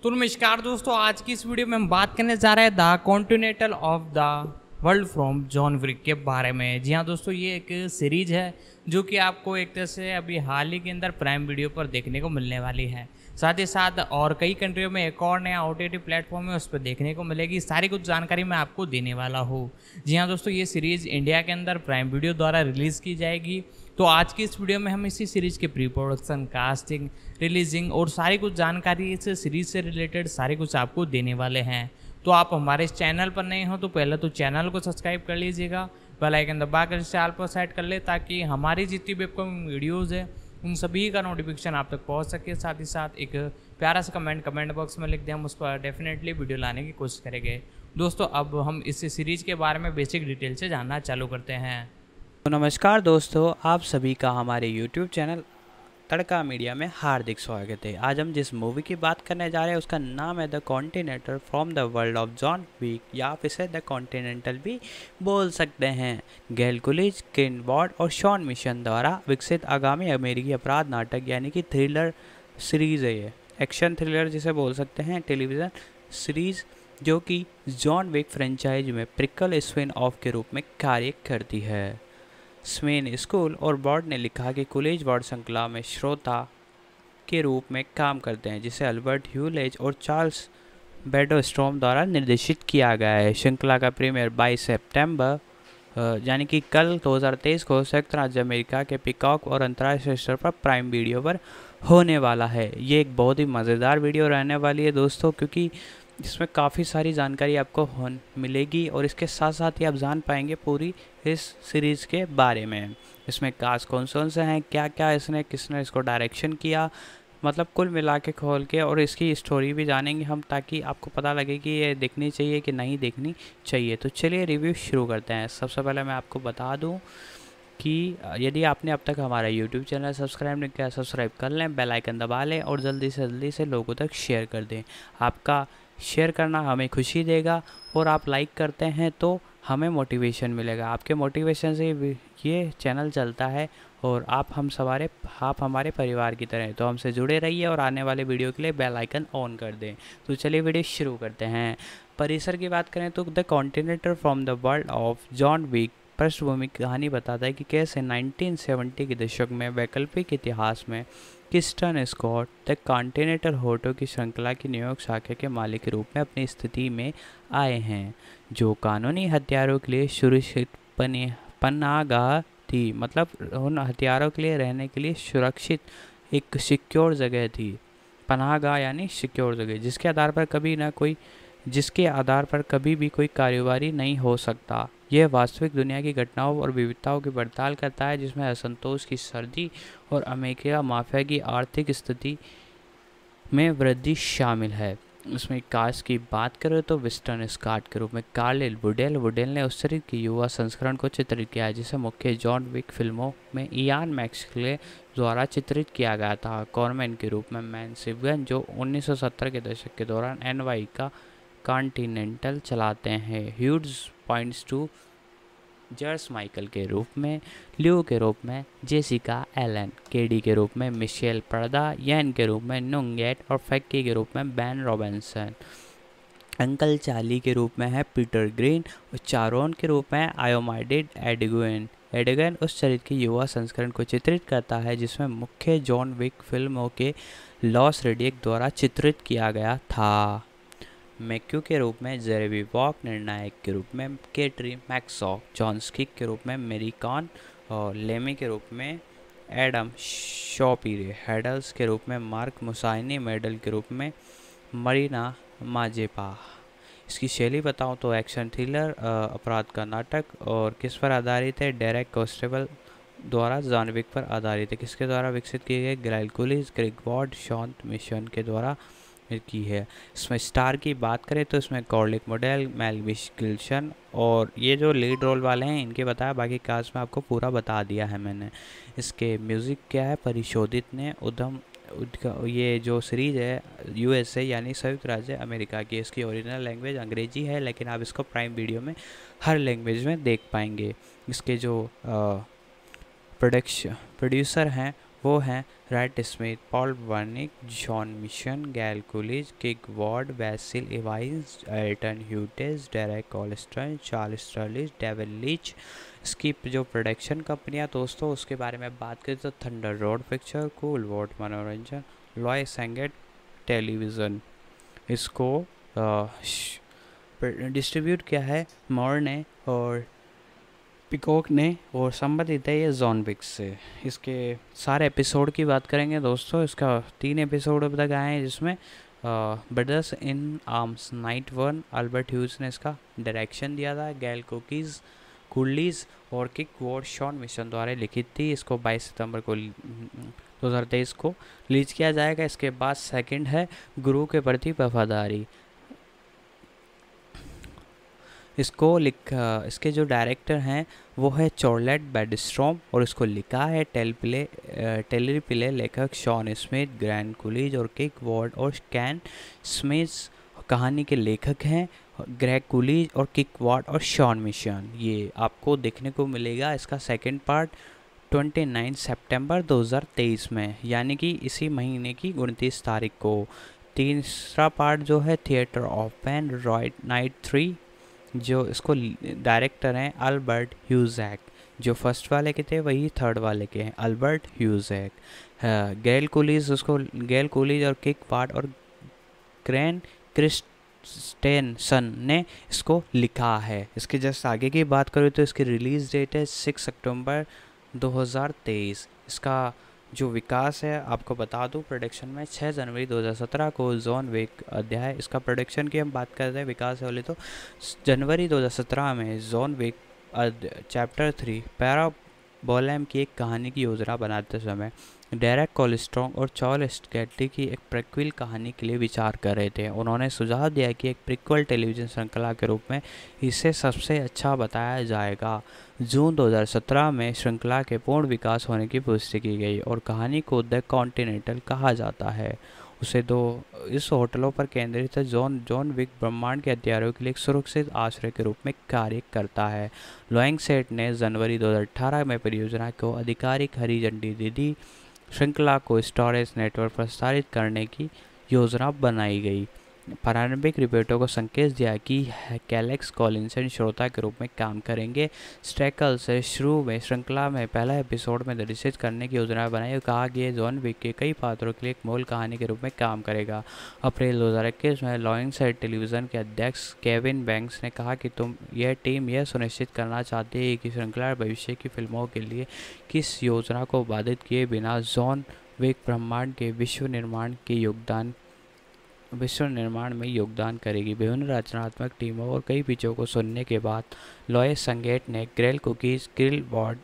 तो नमस्कार दोस्तों, आज की इस वीडियो में हम बात करने जा रहे हैं the Continental of the world from John Wick के बारे में। जी हाँ दोस्तों, ये एक सीरीज है जो कि आपको एक तरह से अभी हाल ही के अंदर प्राइम वीडियो पर देखने को मिलने वाली है। साथ ही साथ और कई कंट्रियों में एक और नया OTT प्लेटफॉर्म है, उस पर देखने को मिलेगी। सारी कुछ जानकारी मैं आपको देने वाला हूँ। जी हाँ दोस्तों, ये सीरीज़ इंडिया के अंदर प्राइम वीडियो द्वारा रिलीज़ की जाएगी। तो आज की इस वीडियो में हम इसी सीरीज़ के प्री प्रोडक्शन, कास्टिंग, रिलीजिंग और सारी कुछ जानकारी इस सीरीज़ से रिलेटेड सारी कुछ आपको देने वाले हैं। तो आप हमारे इस चैनल पर नए हो तो पहले तो चैनल को सब्सक्राइब कर लीजिएगा, बेल आइकन दबाकर इसे ऑल पर सेट कर ले ताकि हमारी जितनी भी अपकमिंग वीडियोज़ है उन सभी का नोटिफिकेशन आप तक पहुंच सके। साथ ही साथ एक प्यारा सा कमेंट बॉक्स में लिख दें, हम उस पर डेफिनेटली वीडियो लाने की कोशिश करेंगे। दोस्तों, अब हम इस सीरीज़ के बारे में बेसिक डिटेल से जानना चालू करते हैं। तो नमस्कार दोस्तों, आप सभी का हमारे YouTube चैनल तड़का मीडिया में हार्दिक स्वागत है। आज हम जिस मूवी की बात करने जा रहे हैं उसका नाम है the Continental from the world of John Wick, या आप इसे द कॉन्टिनेंटल भी बोल सकते हैं। गैल कुलिज, केन वॉर्ड और शॉन मिशन द्वारा विकसित आगामी अमेरिकी अपराध नाटक यानी कि थ्रिलर सीरीज़ है। ये एक्शन थ्रिलर जिसे बोल सकते हैं, टेलीविज़न सीरीज़ जो कि जॉन विक फ्रेंचाइज में प्रिकल स्पिन ऑफ के रूप में कार्य करती है। स्वेन स्कूल और बॉर्ड ने लिखा कि कॉलेज बॉर्ड श्रृंखला में श्रोता के रूप में काम करते हैं, जिसे अल्बर्ट ह्यूलेज और चार्ल्स बेडोस्ट्रॉम द्वारा निर्देशित किया गया है। श्रृंखला का प्रीमियर 22 सितंबर यानी कि कल 2023 को संयुक्त राज्य अमेरिका के पिकॉक और अंतर्राष्ट्रीय स्तर पर प्राइम वीडियो पर होने वाला है। ये एक बहुत ही मज़ेदार वीडियो रहने वाली है दोस्तों, क्योंकि इसमें काफ़ी सारी जानकारी आपको मिलेगी और इसके साथ साथ ही आप जान पाएंगे पूरी इस सीरीज़ के बारे में। इसमें कास्ट कौन से हैं, क्या क्या इसने किसने इसको डायरेक्शन किया, मतलब कुल मिला के खोल के, और इसकी स्टोरी भी जानेंगे हम, ताकि आपको पता लगे कि ये देखनी चाहिए कि नहीं देखनी चाहिए। तो चलिए रिव्यू शुरू करते हैं। सबसे पहले मैं आपको बता दूँ कि यदि आपने अब तक हमारा YouTube चैनल सब्सक्राइब नहीं किया, सब्सक्राइब कर लें, बेल आइकन दबा लें और जल्दी से लोगों तक शेयर कर दें। आपका शेयर करना हमें खुशी देगा और आप लाइक करते हैं तो हमें मोटिवेशन मिलेगा। आपके मोटिवेशन से ये चैनल चलता है और आप हमारे परिवार की तरह हैं। तो हमसे जुड़े रहिए और आने वाले वीडियो के लिए बेल आइकन ऑन कर दें। तो चलिए वीडियो शुरू करते हैं। परिसर की बात करें तो the Continental from the world of John Wick पृष्ठभूमि कहानी बताता है कि कैसे 1970 के दशक में वैकल्पिक इतिहास में Kirsten Scott the Continental hotel की श्रृंखला की न्यूयॉर्क शाखा के मालिक के रूप में अपनी स्थिति में आए हैं, जो कानूनी हथियारों के लिए सुरक्षित पनाहगाह थी। मतलब उन हथियारों के लिए रहने के लिए सुरक्षित एक सिक्योर जगह थी। पनाहगाह यानी सिक्योर जगह जिसके आधार पर कभी भी कोई कारोबारी नहीं हो सकता। यह वास्तविक दुनिया की घटनाओं और विविधताओं की पड़ताल करता है, जिसमें असंतोष की सर्दी और अमेरिका माफिया की आर्थिक स्थिति में वृद्धि शामिल है। इसमें कास्ट की बात करें तो विस्टन स्कॉट के रूप में कार्लिल वुडेल ने उस चरित्र के युवा संस्करण को चित्रित किया है, जिसे मुख्य जॉन विक फिल्मों में इयान मैक्सवेल द्वारा चित्रित किया गया था। कॉर्मैन के रूप में मैन सिवगन, जो 1970 के दशक के दौरान NY का कॉन्टिनेंटल चलाते हैं। ह्यूज पॉइंट्स टू जर्स माइकल के रूप में, ल्यू के रूप में जेसिका एलन, केडी के रूप में मिशेल पर्दा, यैन के रूप में नुंगेट और फैक्की के रूप में बैन रॉबिन्सन, अंकल चार्ली के रूप में है पीटर ग्रीन और चारोन के रूप में आयोमाइडेड एडगन उस चरित्र के युवा संस्करण को चित्रित करता है, जिसमें मुख्य जॉन विक फिल्मों के लॉस रेडियक द्वारा चित्रित किया गया था। मैक्यू के रूप में जेरेमी वॉक, निर्णायक के रूप में केटरी मैक्सॉ, जॉन्सकिक के रूप में मेरी कॉन और लेमी के रूप में एडम शॉपीरे, हेडल्स के रूप में मार्क मुसाइनी, मेडल के रूप में मरीना माजेपा। इसकी शैली बताऊं तो एक्शन थ्रिलर, अपराध का नाटक, और किस पर आधारित है? डेरेक कॉन्स्टेबल द्वारा जॉन विक पर आधारित है। किसके द्वारा विकसित किए गए? Gale Coolidge, Greg Ward, Shawn Mission के द्वारा की है। इसमें स्टार की बात करें तो इसमें कॉर्लिक मॉडल, मेलविश गिल्सन और ये जो लीड रोल वाले हैं इनके बताया, बाकी कास्ट में आपको पूरा बता दिया है मैंने। इसके म्यूज़िक क्या है? परिशोधित ने ये जो सीरीज़ है USA यानी संयुक्त राज्य अमेरिका की, इसकी ओरिजिनल लैंग्वेज अंग्रेजी है, लेकिन आप इसको प्राइम वीडियो में हर लैंग्वेज में देख पाएंगे। इसके जो प्रोड्यूसर हैं वो हैं Rhett Smith, Paul Wernick, John Mission, Gail Coolidge, किक Ward, Basil Evans, Elton Hughes, Derek Colliston, Charles Sterlidge, David Leitch. इसकी जो प्रोडक्शन कंपनियां दोस्तों उसके बारे में बात करें तो thunder road picture, cool what मनोरंजन, लॉय सेंगेट टेलीविज़न। इसको डिस्ट्रीब्यूट किया है मॉर ने और पिकॉक ने और संबंधित है ये जॉन विक से। इसके सारे एपिसोड की बात करेंगे दोस्तों, इसका 3 एपिसोड अब तक आए हैं जिसमें brothers in arms night 1 Albert huge ने इसका डायरेक्शन दिया था, गैल कूलीज और किक वॉर्ड शॉन मिशन द्वारा लिखित थी। इसको 22 सितंबर को 2023 को रिलीज किया जाएगा। इसके बाद सेकंड है गुरु के प्रति वफादारी। इसके जो डायरेक्टर हैं वो है चॉर्लेट बेडस्ट्रॉम और इसको लिखा है टेलरी प्ले लेखक शॉन स्मिथ, ग्रैंड कूलीज और किक वॉर्ड और कैन स्मिथ कहानी के लेखक हैं ग्रेग कूलीज और किक वॉर्ड और शॉन मिशन। ये आपको देखने को मिलेगा इसका सेकंड पार्ट 29 सितंबर 2023 में, यानी कि इसी महीने की 29 तारीख को। तीसरा पार्ट जो है थिएटर ऑफ पेन रॉयड नाइट 3, जो इसको डायरेक्टर हैं अल्बर्ट ह्यूजैक। जो फर्स्ट वाले के थे वही थर्ड वाले के हैं, अल्बर्ट ह्यूजैक। गैल कूलीज और किक वॉर्ड और ग्रैन क्रिस्टेनसन ने इसको लिखा है। इसके जस्ट आगे की बात करूँ तो इसकी रिलीज़ डेट है 6 अक्टूबर 2023। इसका जो विकास है आपको बता दूं, प्रोडक्शन में 6 जनवरी 2017 को जॉन विक अध्याय, इसका प्रोडक्शन की हम बात करते हैं विकास है बोले तो जनवरी 2017 में जॉन विक चैप्टर 3 पैराबोलम की एक कहानी की योजना बनाते समय डेरेक कॉलिस्ट्रॉन्ग और चार्ल्स स्टैटली की एक प्रीक्वल कहानी के लिए विचार कर रहे थे। उन्होंने सुझाव दिया कि एक प्रीक्वल टेलीविज़न श्रृंखला के रूप में इसे सबसे अच्छा बताया जाएगा। जून 2017 में श्रृंखला के पूर्ण विकास होने की पुष्टि की गई और कहानी को द कॉन्टिनेंटल कहा जाता है। इस होटलों पर केंद्रित है जॉन विक ब्रह्मांड के हथियारों के लिए एक सुरक्षित आश्रय के रूप में कार्य करता है। लायंसगेट ने जनवरी 2018 में परियोजना को आधिकारिक हरी झंडी दे दी। श्रृंखला को स्टोरेज नेटवर्क पर प्रसारित करने की योजना बनाई गई। प्रारंभिक रिपोर्टों को संकेत दिया कि कैलेक्स कॉलिंसन श्रोता के रूप में काम करेंगे। स्ट्रैकल से शुरू में श्रृंखला में पहला एपिसोड में दर्शित करने की योजना बनाई और कहा कि यह जॉन विक के कई पात्रों के लिए एक मूल कहानी के रूप में काम करेगा। अप्रैल 2021 में लायंसगेट टेलीविज़न के अध्यक्ष केविन बैंक्स ने कहा कि यह टीम यह सुनिश्चित करना चाहती है कि श्रृंखला भविष्य की फिल्मों के लिए किस योजना को बाधित किए बिना जॉन विक ब्रह्मांड के विश्व निर्माण में योगदान करेगी। विभिन्न रचनात्मक टीमों और कई पिचों को सुनने के बाद लॉय सेंगेट ने ग्रेल कूकीज, किक वॉर्ड,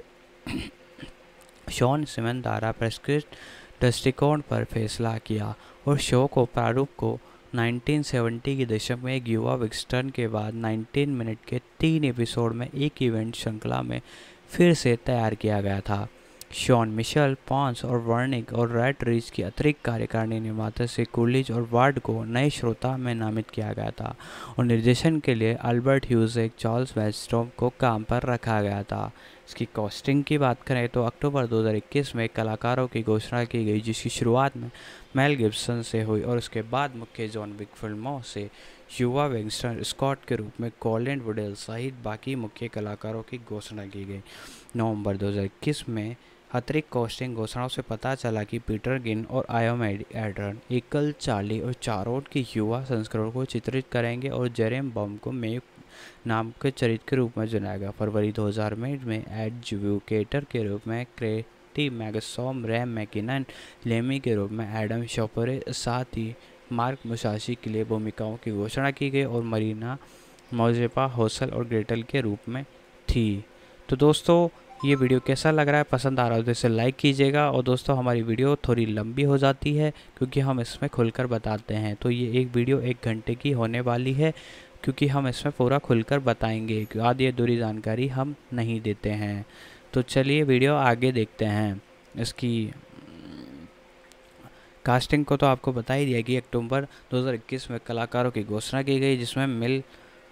शॉन सिमन द्वारा परिष्कृत दृष्टिकोण पर फैसला किया और शो को प्रारूप को 1970 के दशक में एक युवा विक्स्टर्न के बाद 19 मिनट के 3 एपिसोड में एक इवेंट श्रृंखला में फिर से तैयार किया गया था। शॉन मिशेल, पॉन्स और वर्निक और रेड रीच की अतिरिक्त कार्यकारिणी निर्माता से कूलिज और वार्ड को नए श्रोता में नामित किया गया था और निर्देशन के लिए अल्बर्ट ह्यूज एक चार्ल्स वेस्ट्रॉम को काम पर रखा गया था। इसकी कॉस्टिंग की बात करें तो अक्टूबर 2021 में कलाकारों की घोषणा की गई, जिसकी शुरुआत में मेल गिब्सन से हुई और उसके बाद मुख्य जॉन विक फिल्मों से युवा वेंगस्टर स्कॉट के रूप में कॉलिन वुडेल सहित बाकी मुख्य कलाकारों की घोषणा की गई। नवंबर 2021 में अतिरिक्त कॉस्टिंग घोषणाओं से पता चला कि पीटर गिन और आयम एड्रन एकल चार्ली और चारोट की युवा संस्करण को चित्रित करेंगे और जेरेम बम को मेव नाम के चरित्र के रूप में चुनाया गया। फरवरी 2000 में एडजुकेटर के रूप में क्रेटी मैगसॉम, रैम मैकिनन, लेमी के रूप में एडम शॉपरे, साथ ही मार्क मुसाशी के लिए भूमिकाओं की घोषणा की गई और मरीना मोजेपा होसल और ग्रेटल के रूप में थी। तो दोस्तों ये वीडियो कैसा लग रहा है, पसंद आ रहा है तो इसे लाइक कीजिएगा। और दोस्तों हमारी वीडियो थोड़ी लंबी हो जाती है क्योंकि हम इसमें खुलकर बताते हैं, तो ये एक वीडियो 1 घंटे की होने वाली है क्योंकि हम इसमें पूरा खुलकर बताएंगे, क्योंकि आधी अधूरी जानकारी हम नहीं देते हैं। तो चलिए वीडियो आगे देखते हैं। इसकी कास्टिंग को तो आपको बता ही दिया कि अक्टूबर 2021 में कलाकारों की घोषणा की गई, जिसमें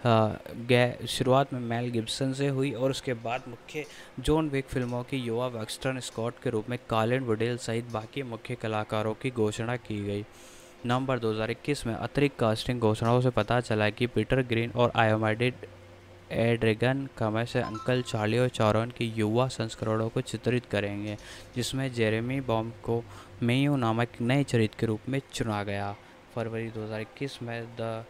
शुरुआत में मेल गिब्सन से हुई और उसके बाद मुख्य जॉन विक फिल्मों की युवा वेस्टर्न स्कॉट के रूप में कॉलिन वुडेल सहित बाकी मुख्य कलाकारों की घोषणा की गई। नवंबर 2021 में अतिरिक्त कास्टिंग घोषणाओं से पता चला कि पीटर ग्रीन और आयोमाइडेड एड्रेगन कमे से अंकल चार्ली और चौरन की युवा संस्करणों को चित्रित करेंगे, जिसमें जेरेमी बॉम्ब को मेयू नामक नए चरित्र के रूप में चुना गया। फरवरी 2021 में द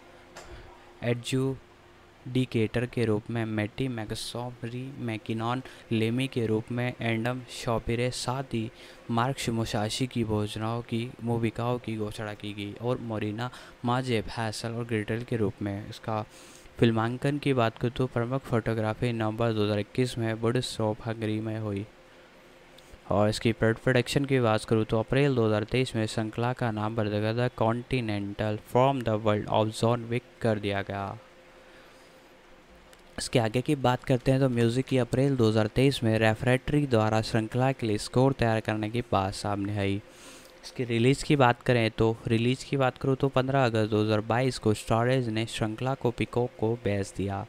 एडजुडिकेटर के रूप में मैटी मैकसॉमरी मैकिनॉन लेमी के रूप में एंडम शॉपिरे, साथ ही मार्क्स मुसाशी की भूमिकाओं की घोषणा की गई और मोरिना माजेब, हैसल और ग्रेटल के रूप में। इसका फिल्मांकन की बात करूँ तो प्रमुख फोटोग्राफी नवंबर 2021 में वुडस्टॉक हंगरी में हुई और इसकी प्रोडक्शन की बात करूँ तो अप्रैल 2023 में श्रृंखला का नाम बदलकर the Continental from the world of John Wick कर दिया गया। इसके आगे की बात करते हैं तो म्यूज़िक की अप्रैल 2023 में रेफरेटरी द्वारा श्रृंखला के लिए स्कोर तैयार करने की बात सामने आई। इसकी रिलीज़ की बात करूँ तो 15 अगस्त 2022 को स्टारेज ने श्रृंखला को पिकॉक को बेच दिया।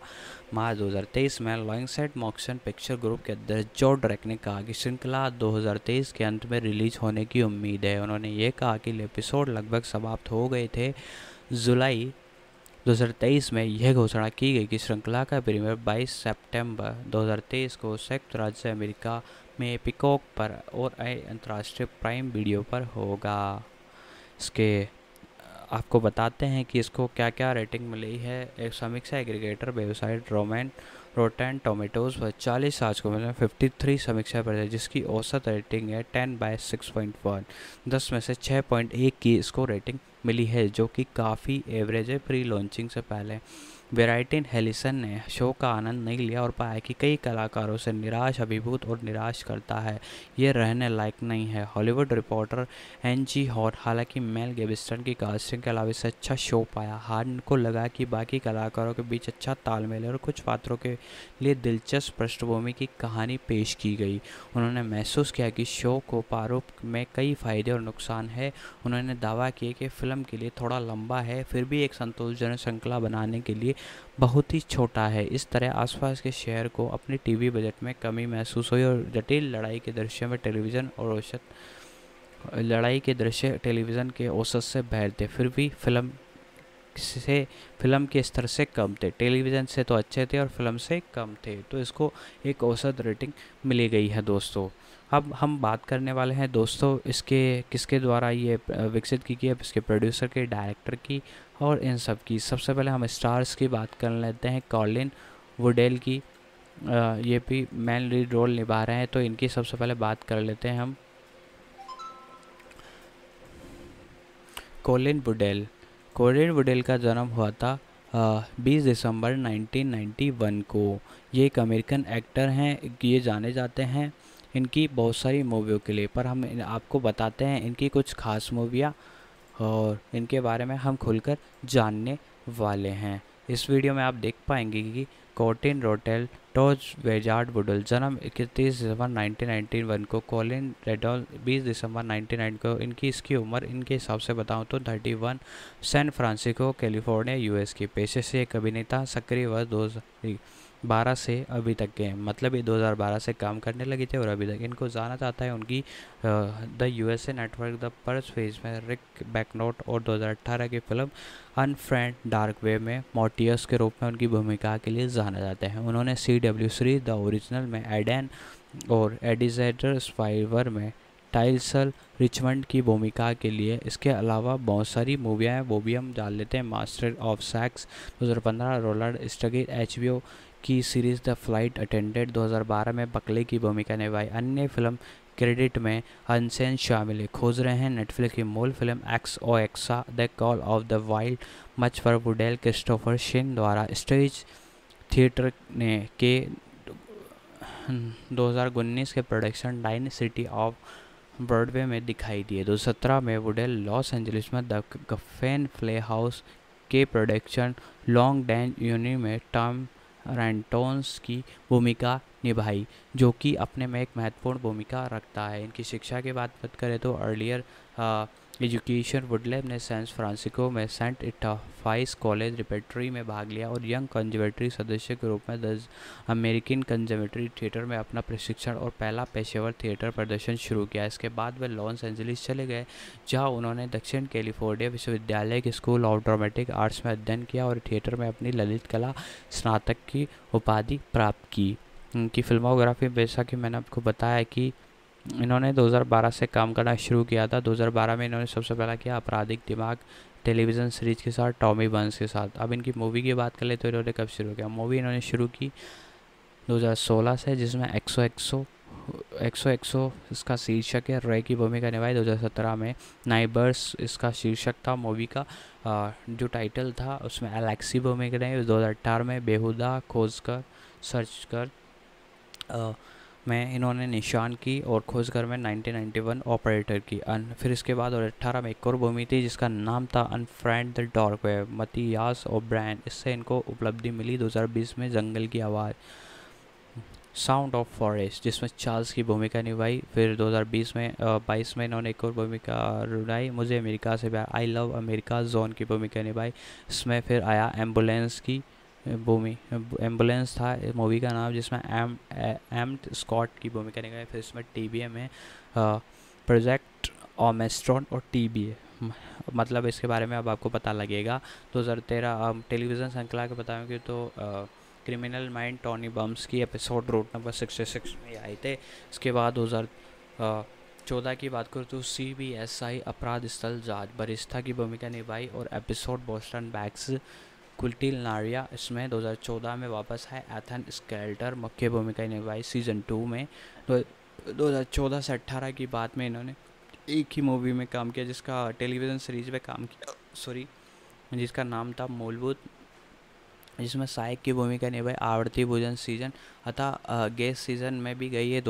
मार्च 2023 में लायंसगेट मोशन पिक्चर ग्रुप के अध्यक्ष जो ड्रेक ने कहा कि श्रृंखला 2023 के अंत में रिलीज होने की उम्मीद है। उन्होंने ये कहा कि एपिसोड लगभग समाप्त हो गए थे। जुलाई 2023 में यह घोषणा की गई कि श्रृंखला का प्रीमियर 22 सितंबर 2023 को संयुक्त राज्य अमेरिका में पिकॉक पर और अंतर्राष्ट्रीय प्राइम वीडियो पर होगा। इसके आपको बताते हैं कि इसको क्या क्या रेटिंग मिली है। एक समीक्षा एग्रीगेटर वेबसाइट रोटेन टोमेटोज़ पर 40 आज को मतलब 53 समीक्षा पर है, जिसकी औसत रेटिंग है 10/6.1। 10 में से 6.1 की इसको रेटिंग मिली है, जो कि काफ़ी एवरेज है प्री लॉन्चिंग से पहले। वेराइटी हेलिसन ने शो का आनंद नहीं लिया और पाया कि कई कलाकारों से निराश अभिभूत और निराश करता है, ये रहने लायक नहीं है। हॉलीवुड रिपोर्टर एनजी हॉट हालांकि मेल गिब्सन की कास्टिंग के अलावा इससे अच्छा शो पाया। हार्न को लगा कि बाकी कलाकारों के बीच अच्छा तालमेल है और कुछ पात्रों के लिए दिलचस्प पृष्ठभूमि की कहानी पेश की गई। उन्होंने महसूस किया कि शो को प्रारूप में कई फायदे और नुकसान है। उन्होंने दावा किया कि फिल्म के लिए थोड़ा लंबा है, फिर भी एक संतोषजनक श्रृंखला बनाने के लिए बहुत ही छोटा है। इस तरह आसपास के शहर को अपने टीवी बजट में कमी महसूस हुई और जटिल लड़ाई के दृश्य टेलीविज़न के औसत से बाहर थे, फिर भी फिल्म के स्तर से कम थे। टेलीविज़न से तो अच्छे थे और फिल्म से कम थे, तो इसको एक औसत रेटिंग मिली गई है दोस्तों। अब हम बात करने वाले हैं दोस्तों इसके किसके द्वारा ये विकसित की गई है, इसके प्रोड्यूसर के, डायरेक्टर की और इन सब की। सबसे पहले हम स्टार्स की बात कर लेते हैं। कॉलिन वुडेल की ये भी मेन लीड रोल निभा रहे हैं, तो इनकी सबसे पहले बात कर लेते हैं हम। कॉलिन वुडेल का जन्म हुआ था 20 दिसंबर 1991 को। ये एक अमेरिकन एक्टर हैं, ये जाने जाते हैं इनकी बहुत सारी मूवियों के लिए, पर हम आपको बताते हैं इनकी कुछ खास मूवियाँ और इनके बारे में हम खुलकर जानने वाले हैं। इस वीडियो में आप देख पाएंगे कि कॉर्टिन रोटेल टॉज वेजार्ड वुडेल जन्म 31 दिसंबर 1991 को, कॉलिन रेडॉल 20 दिसंबर 1990 को। इसकी उम्र इनके हिसाब से बताऊं तो 31, सैन फ्रांसिस्को कैलिफोर्निया यूएस की। पेशे से एक अभिनेता, सक्रिय वर्ष 2012 से अभी तक के, मतलब ये 2012 से काम करने लगे थे और अभी तक इनको जाना जाता है उनकी the USA network the purse phase में रिक बैकनॉट और 2018 की फिल्म अनफ्रेंड डार्क वेब में मॉर्टियस के रूप में उनकी भूमिका के लिए जाना जाते हैं। उन्होंने CW सीरीज द ओरिजिनल में एडन और एडिजेटर स्पाइवर में टाइल्सल रिचमंड की भूमिका के लिए, इसके अलावा बहुत सारी मूवियाँ हैं वो भी हम डाल लेते हैं। मास्टर ऑफ सेक्स 2015 रोलर स्टगेट, HBO की सीरीज़ द फ्लाइट अटेंडेंट 2012 में बकले की भूमिका निभाई। अन्य फिल्म क्रेडिट में अनसेन शामिल है। खोज रहे हैं नेटफ्लिक्स की मूल film XOXA the call of the wild मच पर वुडेल क्रिस्टोफर शिन द्वारा स्टेज थिएटर ने के 2019 के production Dying City off Broadway में दिखाई दिए। 2017 में वुडेल लॉस एंजलिस में द गफेन प्ले हाउस के प्रोडक्शन लॉन्ग डैन यूनि में टॉम रैंटोन्स की भूमिका निभाई, जो कि अपने में एक महत्वपूर्ण भूमिका रखता है। इनकी शिक्षा की बात करें तो अर्लियर एजुकेशन वुडले ने सैन फ्रांसिस्को में सेंट इटाफाइस कॉलेज रिपेटरी में भाग लिया और यंग कंजर्वेटरी सदस्य के रूप में द अमेरिकन कंजर्वेटरी थिएटर में अपना प्रशिक्षण और पहला पेशेवर थिएटर प्रदर्शन शुरू किया। इसके बाद वे लॉस एंजलिस चले गए, जहां उन्होंने दक्षिण कैलिफोर्निया विश्वविद्यालय के स्कूल ऑफ ड्रामेटिक आर्ट्स में अध्ययन किया और थिएटर में अपनी ललित कला स्नातक की उपाधि प्राप्त की। उनकी फिल्मोग्राफी, जैसा कि मैंने आपको बताया कि इन्होंने 2012 से काम करना शुरू किया था। 2012 में इन्होंने सबसे पहला किया आपराधिक दिमाग टेलीविज़न सीरीज के साथ टॉमी बर्न्स के साथ। अब इनकी मूवी की बात कर ले तो इन्होंने कब शुरू किया? मूवी इन्होंने शुरू की 2016 से, जिसमें एक्सो इसका शीर्षक है। रे की भूमिका निभाई 2017 में। नाइबर्स इसका शीर्षक था मूवी का। जो टाइटल था उसमें एलेक्सी भूमिका निभाई 2018 में। बेहुदा खोजकर सर्च कर में इन्होंने निशान की और खोजकर में 1991 ऑपरेटर की। फिर इसके बाद 2018 में एक और भूमि थी जिसका नाम था unfriend the dark web, Mathias O'Brien. इससे इनको उपलब्धि मिली 2020 में जंगल की आवाज़, साउंड ऑफ फॉरेस्ट, जिसमें चार्ल्स की भूमिका निभाई। फिर 2022 में इन्होंने एक और भूमिका निभाई, मुझे अमेरिका से प्यार, आई लव अमेरिका जॉन की भूमिका निभाई। इसमें फिर आया एम्बुलेंस की एम्बुलेंस था मूवी का नाम, जिसमें एम स्कॉट की भूमिका निभाई। फिर इसमें टीबीए में प्रोजेक्ट ओमेस्ट्रॉन और टीबीए, मतलब इसके बारे में अब आपको पता लगेगा। 2013 टेलीविज़न श्रृंखला के बताएंगे तो क्रिमिनल माइंड टॉनी बम्स की एपिसोड रोड नंबर 66 में आए थे। इसके बाद 2014 की बात करूँ तो CBSI अपराध स्थल जांच बरिस्ता की भूमिका निभाई और एपिसोड बोस्टन बैग्स कुल्टिल नारिया, इसमें 2014 में वापस है। एथन स्केल्टर मुख्य भूमिका निभाई सीज़न 2 में। 2014 से 18 की बात में इन्होंने एक ही मूवी में काम किया, जिसका टेलीविज़न सीरीज में काम किया जिसका नाम था मूलभूत, जिसमें सहायक की भूमिका निभाई। आवर्ती भोजन सीजन अतः गेस्ट सीजन में भी गई है।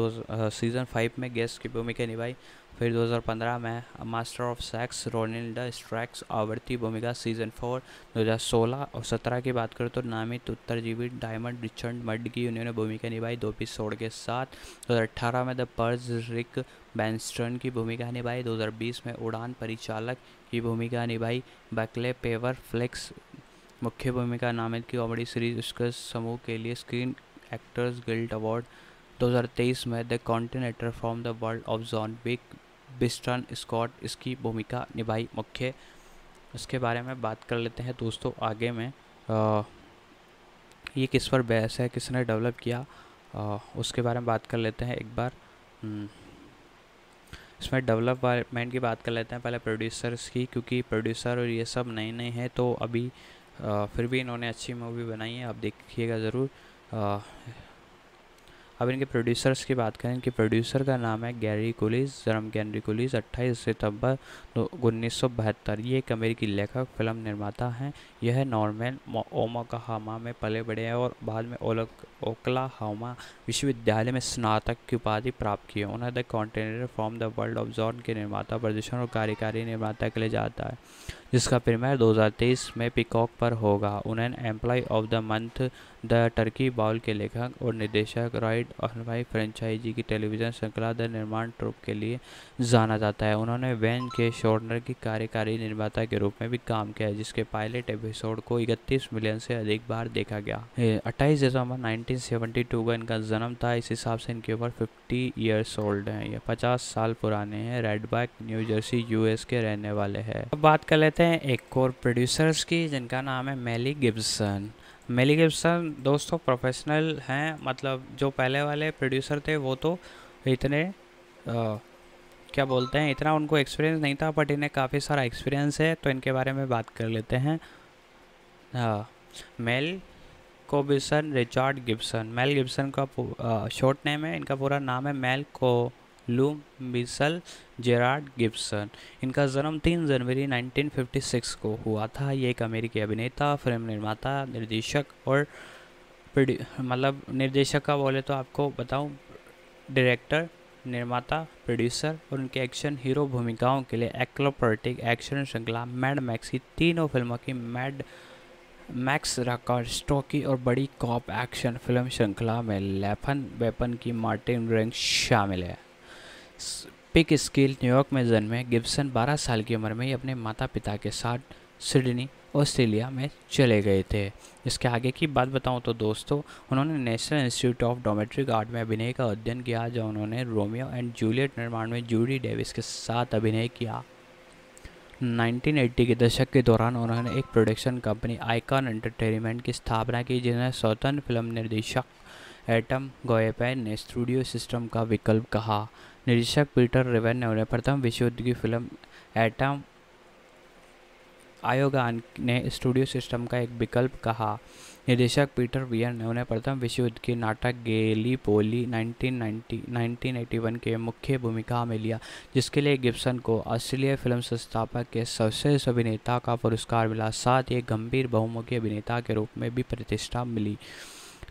सीज़न 5 में गेस्ट की भूमिका निभाई। फिर 2015 में मास्टर ऑफ सेक्स रोनिल्डा स्ट्रैक्स आवर्ती भूमिका सीज़न 4। 2016 और 17 की बात करें तो नामित उत्तरजीवी डायमंड रिचर्ड मड की उन्होंने भूमिका निभाई 2 एपिसोड के साथ। 2018 में द पर्ज रिक बैंस्टर्न की भूमिका निभाई। 2020 में उड़ान परिचालक की भूमिका निभाई। बैकले पेवर फ्लेक्स मुख्य भूमिका नामित की कॉमेडी सीरीज उसके समूह के लिए स्क्रीन एक्टर्स गिल्ड अवार्ड। 2023 में the Continental from the world of John Wick Winston Scott इसकी भूमिका निभाई मुख्य। इसके बारे में बात कर लेते हैं दोस्तों आगे में। ये किस पर बेस है, किसने डेवलप किया, उसके बारे में बात कर लेते हैं एक बार। इसमें डेवलपमेंट की बात कर लेते हैं पहले प्रोड्यूसर्स की, क्योंकि प्रोड्यूसर और ये सब नए नए हैं तो अभी फिर भी इन्होंने अच्छी मूवी बनाई है, आप देखिएगा ज़रूर। अब इनके प्रोड्यूसर्स की बात करें, इनके प्रोड्यूसर का नाम है गैरी कुलिस, जन्म गैरी कुलिस 28 सितंबर 1972। ये एक अमेरिकी लेखक फिल्म निर्माता हैं। यह नॉर्मन ओमाकाहामा में पले बड़े हैं और बाद में ओक्लाहोमा विश्वविद्यालय में स्नातक की उपाधि प्राप्त की है। उन्हें the Continental from the world of John के निर्माता, प्रदर्शन और कार्यकारी निर्माता के लिए जाता है, जिसका प्रीमियर 2023 में पिकॉक पर होगा। उन्हें employee of the month the turkey bowl के लेखक और निर्देशक राइड ऑनवाई फ्रेंचाइजी की टेलीविज़न श्रृंखला द निर्माण ट्रूप के लिए जाना जाता है। उन्होंने वैन के शोरनर की कार्यकारी निर्माता के रूप में भी काम किया है, जिसके पायलट एपिसोड को 31 मिलियन से अधिक बार देखा गया। 28 दिसंबर 1972 का इनका जन्म था। इस हिसाब से इनके ऊपर 50 ईयर्स ओल्ड हैं, ये 50 साल पुराने हैं। रेडबैक न्यू जर्सी यूएस के रहने वाले हैं। अब बात कर लेते हैं एक और प्रोड्यूसर्स की, जिनका नाम है मेली गिब्सन। मेली गिब्सन दोस्तों प्रोफेशनल हैं, मतलब जो पहले वाले प्रोड्यूसर थे वो तो इतने क्या बोलते हैं, इतना उनको एक्सपीरियंस नहीं था, बट इन्हें काफ़ी सारा एक्सपीरियंस है, तो इनके बारे में बात कर लेते हैं। मेल कोबिसन रिचर्ड गिब्सन। मेल गिब्सन का शॉर्ट नेम है, इनका पूरा नाम है मेल कोलुम्बिसल जेरार्ड गिब्सन। इनका जन्म 3 जनवरी 1956 को हुआ था। ये एक अमेरिकी अभिनेता, फिल्म निर्माता, निर्देशक और मतलब निर्देशक का बोले तो आपको बताऊं, डायरेक्टर, निर्माता, प्रोड्यूसर और उनके एक्शन हीरो भूमिकाओं के लिए एक्लोपर्टिक एक्शन श्रृंखला मैड मैक्स की तीनों फिल्मों की मैड मैक्स रॉकर स्टॉकी और बड़ी कॉप एक्शन फिल्म श्रृंखला में लेफन वेपन की मार्टिन रैंक शामिल है। पिक स्किल न्यूयॉर्क में जन्मे गिब्सन 12 साल की उम्र में ही अपने माता पिता के साथ सिडनी ऑस्ट्रेलिया में चले गए थे। इसके आगे की बात बताऊं तो दोस्तों, उन्होंने national institute of dramatic art में अभिनय का अध्ययन किया, जहाँ उन्होंने रोमियो एंड जूलियट निर्माण में जूडी डेविस के साथ अभिनय किया। 1980 के दशक के दौरान उन्होंने एक प्रोडक्शन कंपनी आइकॉन एंटरटेनमेंट की स्थापना की, जिन्हें स्वतंत्र फिल्म निर्देशक एटम गोएपेन ने स्टूडियो सिस्टम का विकल्प कहा। निर्देशक पीटर रिवन ने उन्हें प्रथम विश्व युद्ध की फिल्म एटम आयोगान ने स्टूडियो सिस्टम का एक विकल्प कहा। निर्देशक पीटर वियन ने उन्हें प्रथम विश्व युद्ध के नाटक गैलीपोली 1981 के मुख्य भूमिका में लिया, जिसके लिए गिब्सन को ऑस्ट्रेलियाई फिल्म संस्थापक के सर्वश्रेष्ठ अभिनेता का पुरस्कार मिला। साथ ही गंभीर बहुमुखी अभिनेता के रूप में भी प्रतिष्ठा मिली।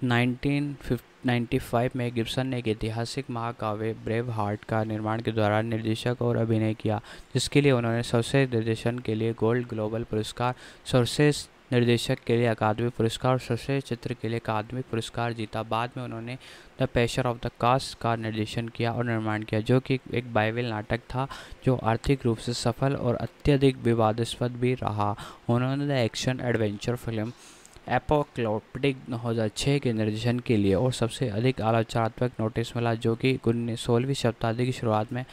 1995 में गिब्सन ने एक ऐतिहासिक महाकाव्य ब्रेव हार्ट का निर्माण के दौरान निर्देशक और अभिनय किया, जिसके लिए उन्होंने सर्वश्रेष्ठ निर्देशन के लिए गोल्ड ग्लोबल पुरस्कार, सर्वश्रेष्ठ निर्देशक के लिए अकादमी पुरस्कार और सर्वश्रेष्ठ चित्र के लिए अकादमी पुरस्कार जीता। बाद में उन्होंने the passion of the cast का निर्देशन किया और निर्माण किया, जो कि एक बाइबल नाटक था जो आर्थिक रूप से सफल और अत्यधिक विवादास्पद भी रहा। उन्होंने the action adventure film apocalyptic 2006 के निर्देशन के लिए और सबसे अधिक आलोचनात्मक नोटिस मिला, जो कि 16वीं शताब्दी की शुरुआत में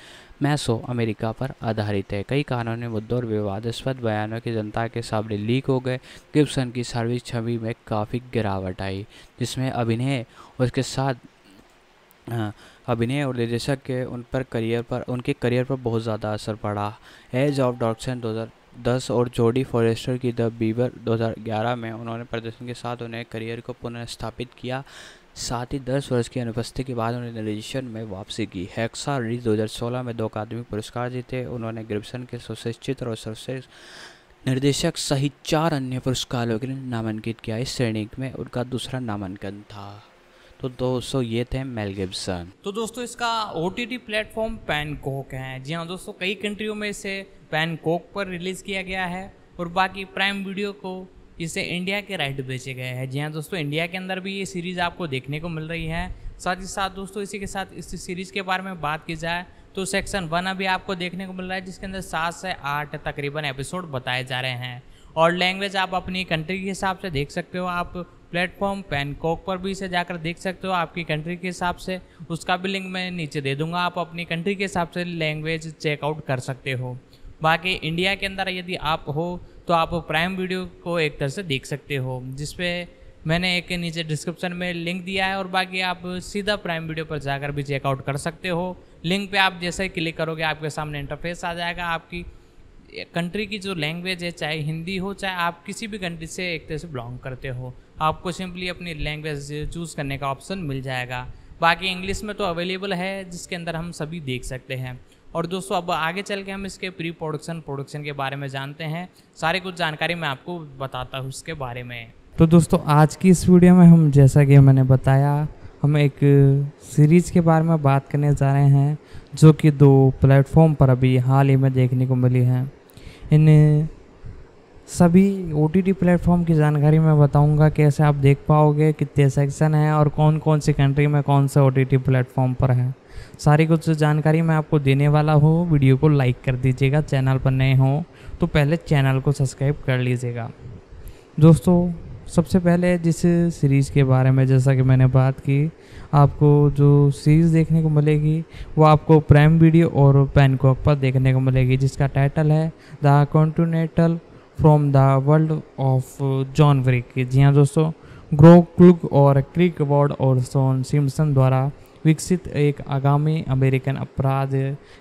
मैसो अमेरिका पर आधारित है। कई कानूनी मुद्दों और विवादास्पद बयानों की जनता के सामने लीक हो गए। गिब्सन की सार्वजनिक छवि में काफ़ी गिरावट आई, जिसमें अभिनय और उसके साथ अभिनय और निर्देशक के उनके करियर पर बहुत ज़्यादा असर पड़ा। एज ऑफ डॉक्सन 2010 और जोडी फॉरेस्टर की द बीवर 2011 में उन्होंने प्रदर्शन के साथ उन्हें करियर को पुनर्स्थापित किया। साथ ही 10 वर्ष की अनुपस्थिति के बाद उन्होंने निर्देशन में वापसी की। हैक्सा रिडीज 2016 में 2 अकादमी पुरस्कार जीते। उन्होंने गिब्सन के सर्वश्रेष्ठ चित्र और सर्वश्रेष्ठ निर्देशक सहित 4 अन्य पुरस्कारों के लिए नामांकित किया। इस श्रेणी में उनका दूसरा नामांकन था। तो दोस्तों ये थे मेल गिब्सन। तो दोस्तों इसका OTT प्लेटफॉर्म पैनकॉक है। जी हाँ दोस्तों, कई कंट्रियों में इसे पैनकॉक पर रिलीज़ किया गया है और बाकी प्राइम वीडियो को इसे इंडिया के राइट बेचे गए हैं। जी हाँ दोस्तों, इंडिया के अंदर भी ये सीरीज़ आपको देखने को मिल रही है। साथ ही साथ दोस्तों इसी के साथ इस सीरीज़ के बारे में बात की जाए तो सेक्शन 1 अभी आपको देखने को मिल रहा है, जिसके अंदर 7 से 8 तकरीबन एपिसोड बताए जा रहे हैं। और लैंग्वेज आप अपनी कंट्री के हिसाब से देख सकते हो। आप प्लेटफॉर्म पैनकॉक पर भी इसे जाकर देख सकते हो आपकी कंट्री के हिसाब से। उसका भी लिंक मैं नीचे दे दूंगा, आप अपनी कंट्री के हिसाब से लैंग्वेज चेकआउट कर सकते हो। बाकी इंडिया के अंदर यदि आप हो तो आप प्राइम वीडियो को एक तरह से देख सकते हो, जिसपे मैंने एक नीचे डिस्क्रिप्शन में लिंक दिया है। और बाकी आप सीधा प्राइम वीडियो पर जाकर भी चेकआउट कर सकते हो। लिंक पे आप जैसे ही क्लिक करोगे आपके सामने इंटरफेस आ जाएगा। आपकी कंट्री की जो लैंग्वेज है, चाहे हिंदी हो चाहे आप किसी भी कंट्री से एक तरह से बिलोंग करते हो, आपको सिंपली अपनी लैंग्वेज चूज़ करने का ऑप्शन मिल जाएगा। बाकी इंग्लिश में तो अवेलेबल है, जिसके अंदर हम सभी देख सकते हैं। और दोस्तों अब आगे चल के हम इसके प्रोडक्शन के बारे में जानते हैं। सारी कुछ जानकारी मैं आपको बताता हूँ इसके बारे में। तो दोस्तों आज की इस वीडियो में हम, जैसा कि मैंने बताया, हम एक सीरीज़ के बारे में बात करने जा रहे हैं, जो कि 2 प्लेटफॉर्म पर अभी हाल ही में देखने को मिली है। इन सभी OTT प्लेटफॉर्म की जानकारी मैं बताऊंगा, कैसे आप देख पाओगे, कितने सेक्शन हैं और कौन कौन सी कंट्री में कौन से OTT प्लेटफॉर्म पर है। सारी कुछ जानकारी मैं आपको देने वाला हूँ। वीडियो को लाइक कर दीजिएगा, चैनल पर नए हो तो पहले चैनल को सब्सक्राइब कर लीजिएगा। दोस्तों सबसे पहले जिस सीरीज़ के बारे में, जैसा कि मैंने बात की, आपको जो सीरीज़ देखने को मिलेगी वो आपको प्राइम वीडियो और पैनकॉक पर देखने को मिलेगी, जिसका टाइटल है the Continental from the world of John Wick. जी हाँ दोस्तों, ग्रो क्लुग और क्रिक वार्ड और शॉन सिम्पसन द्वारा विकसित एक आगामी अमेरिकन अपराध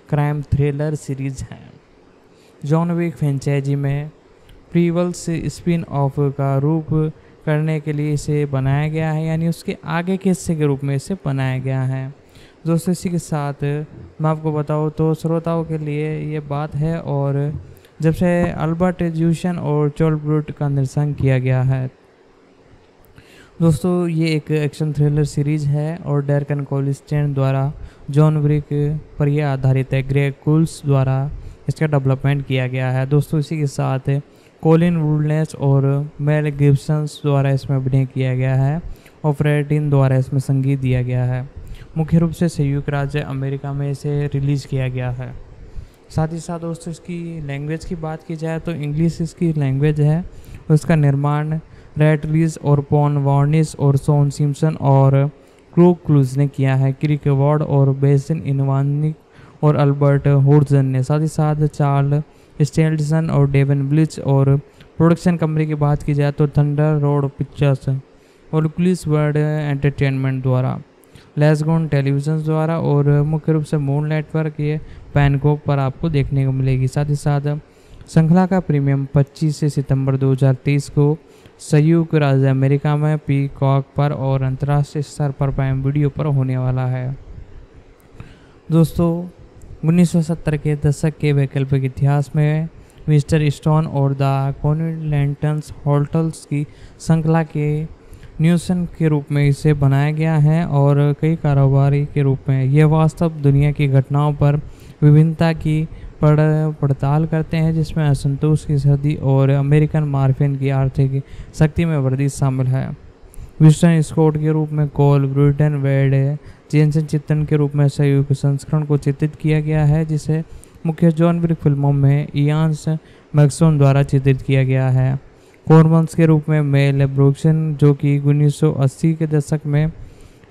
क्राइम थ्रिलर सीरीज़ है। जॉन विक फ्रेंचाइजी में प्रीवल्स स्पिन ऑफ का रूप करने के लिए इसे बनाया गया है, यानी उसके आगे के हिस्से के रूप में इसे बनाया गया है। दोस्तों इसी के साथ मैं आपको बताऊँ तो श्रोताओं के लिए ये बात है, और जब से अल्बर्ट ज्यूशन और चॉल ब्रूट का निर्देशन किया गया है। दोस्तों ये एक एक्शन थ्रिलर सीरीज है और डेरकन कॉलिस्टेन द्वारा जॉन विक पर यह आधारित है। ग्रेग कूल्स द्वारा इसका डेवलपमेंट किया गया है। दोस्तों इसी के साथ कॉलिन वुडनेस और मेल गिब्सन द्वारा इसमें अभिनय किया गया है और फ्रेडिन द्वारा इसमें संगीत दिया गया है। मुख्य रूप से संयुक्त राज्य अमेरिका में इसे रिलीज़ किया गया है। साथ ही साथ दोस्तों इसकी लैंग्वेज की बात की जाए तो इंग्लिश इसकी लैंग्वेज है। उसका निर्माण रैट रीज और पॉन वार्निस और शॉन सिम्पसन और क्रू क्रूज ने किया है। क्रिक अवार्ड और बेसिन इनवानिक और अल्बर्ट होर्जन ने, साथ ही साथ चार्ल स्टेल्सन और डेवन ब्लिच। और प्रोडक्शन कंपनी की बात की जाए तो थंडर रोड पिक्चर्स और क्लिस वर्ड एंटरटेनमेंट द्वारा, लेसगोन टेलीविजन द्वारा और मुख्य रूप से मून नेटवर्क ये पैनकोक पर आपको देखने को मिलेगी। साथ ही साथ श्रृंखला का प्रीमियम 25 सितंबर 2023 को संयुक्त राज्य अमेरिका में पीकॉक पर और अंतर्राष्ट्रीय स्तर पर प्राइम वीडियो पर होने वाला है। दोस्तों 1970 के दशक के वैकल्पिक इतिहास में मिस्टर स्टोन और द कॉन्टिनेंटल्स होटल्स की श्रृंखला के न्यूसन के रूप में इसे बनाया गया है और कई कारोबारी के रूप में यह वास्तव दुनिया की घटनाओं पर विभिन्नता की पड़ताल करते हैं, जिसमें असंतोष की सर्दी और अमेरिकन मार्फिन की आर्थिक शक्ति में वृद्धि शामिल है। विस्टन स्कॉट के रूप में कोल ब्रिटन वेड जेनसन चित्रण के रूप में संयुक्त संस्करण को चित्रित किया गया है, जिसे मुख्य जॉन विक फिल्मों में इयान्स मैक्सोन द्वारा चित्रित किया गया है। कॉर्मन्स के रूप में मेल ब्रुक्सन, जो कि 1980 के दशक में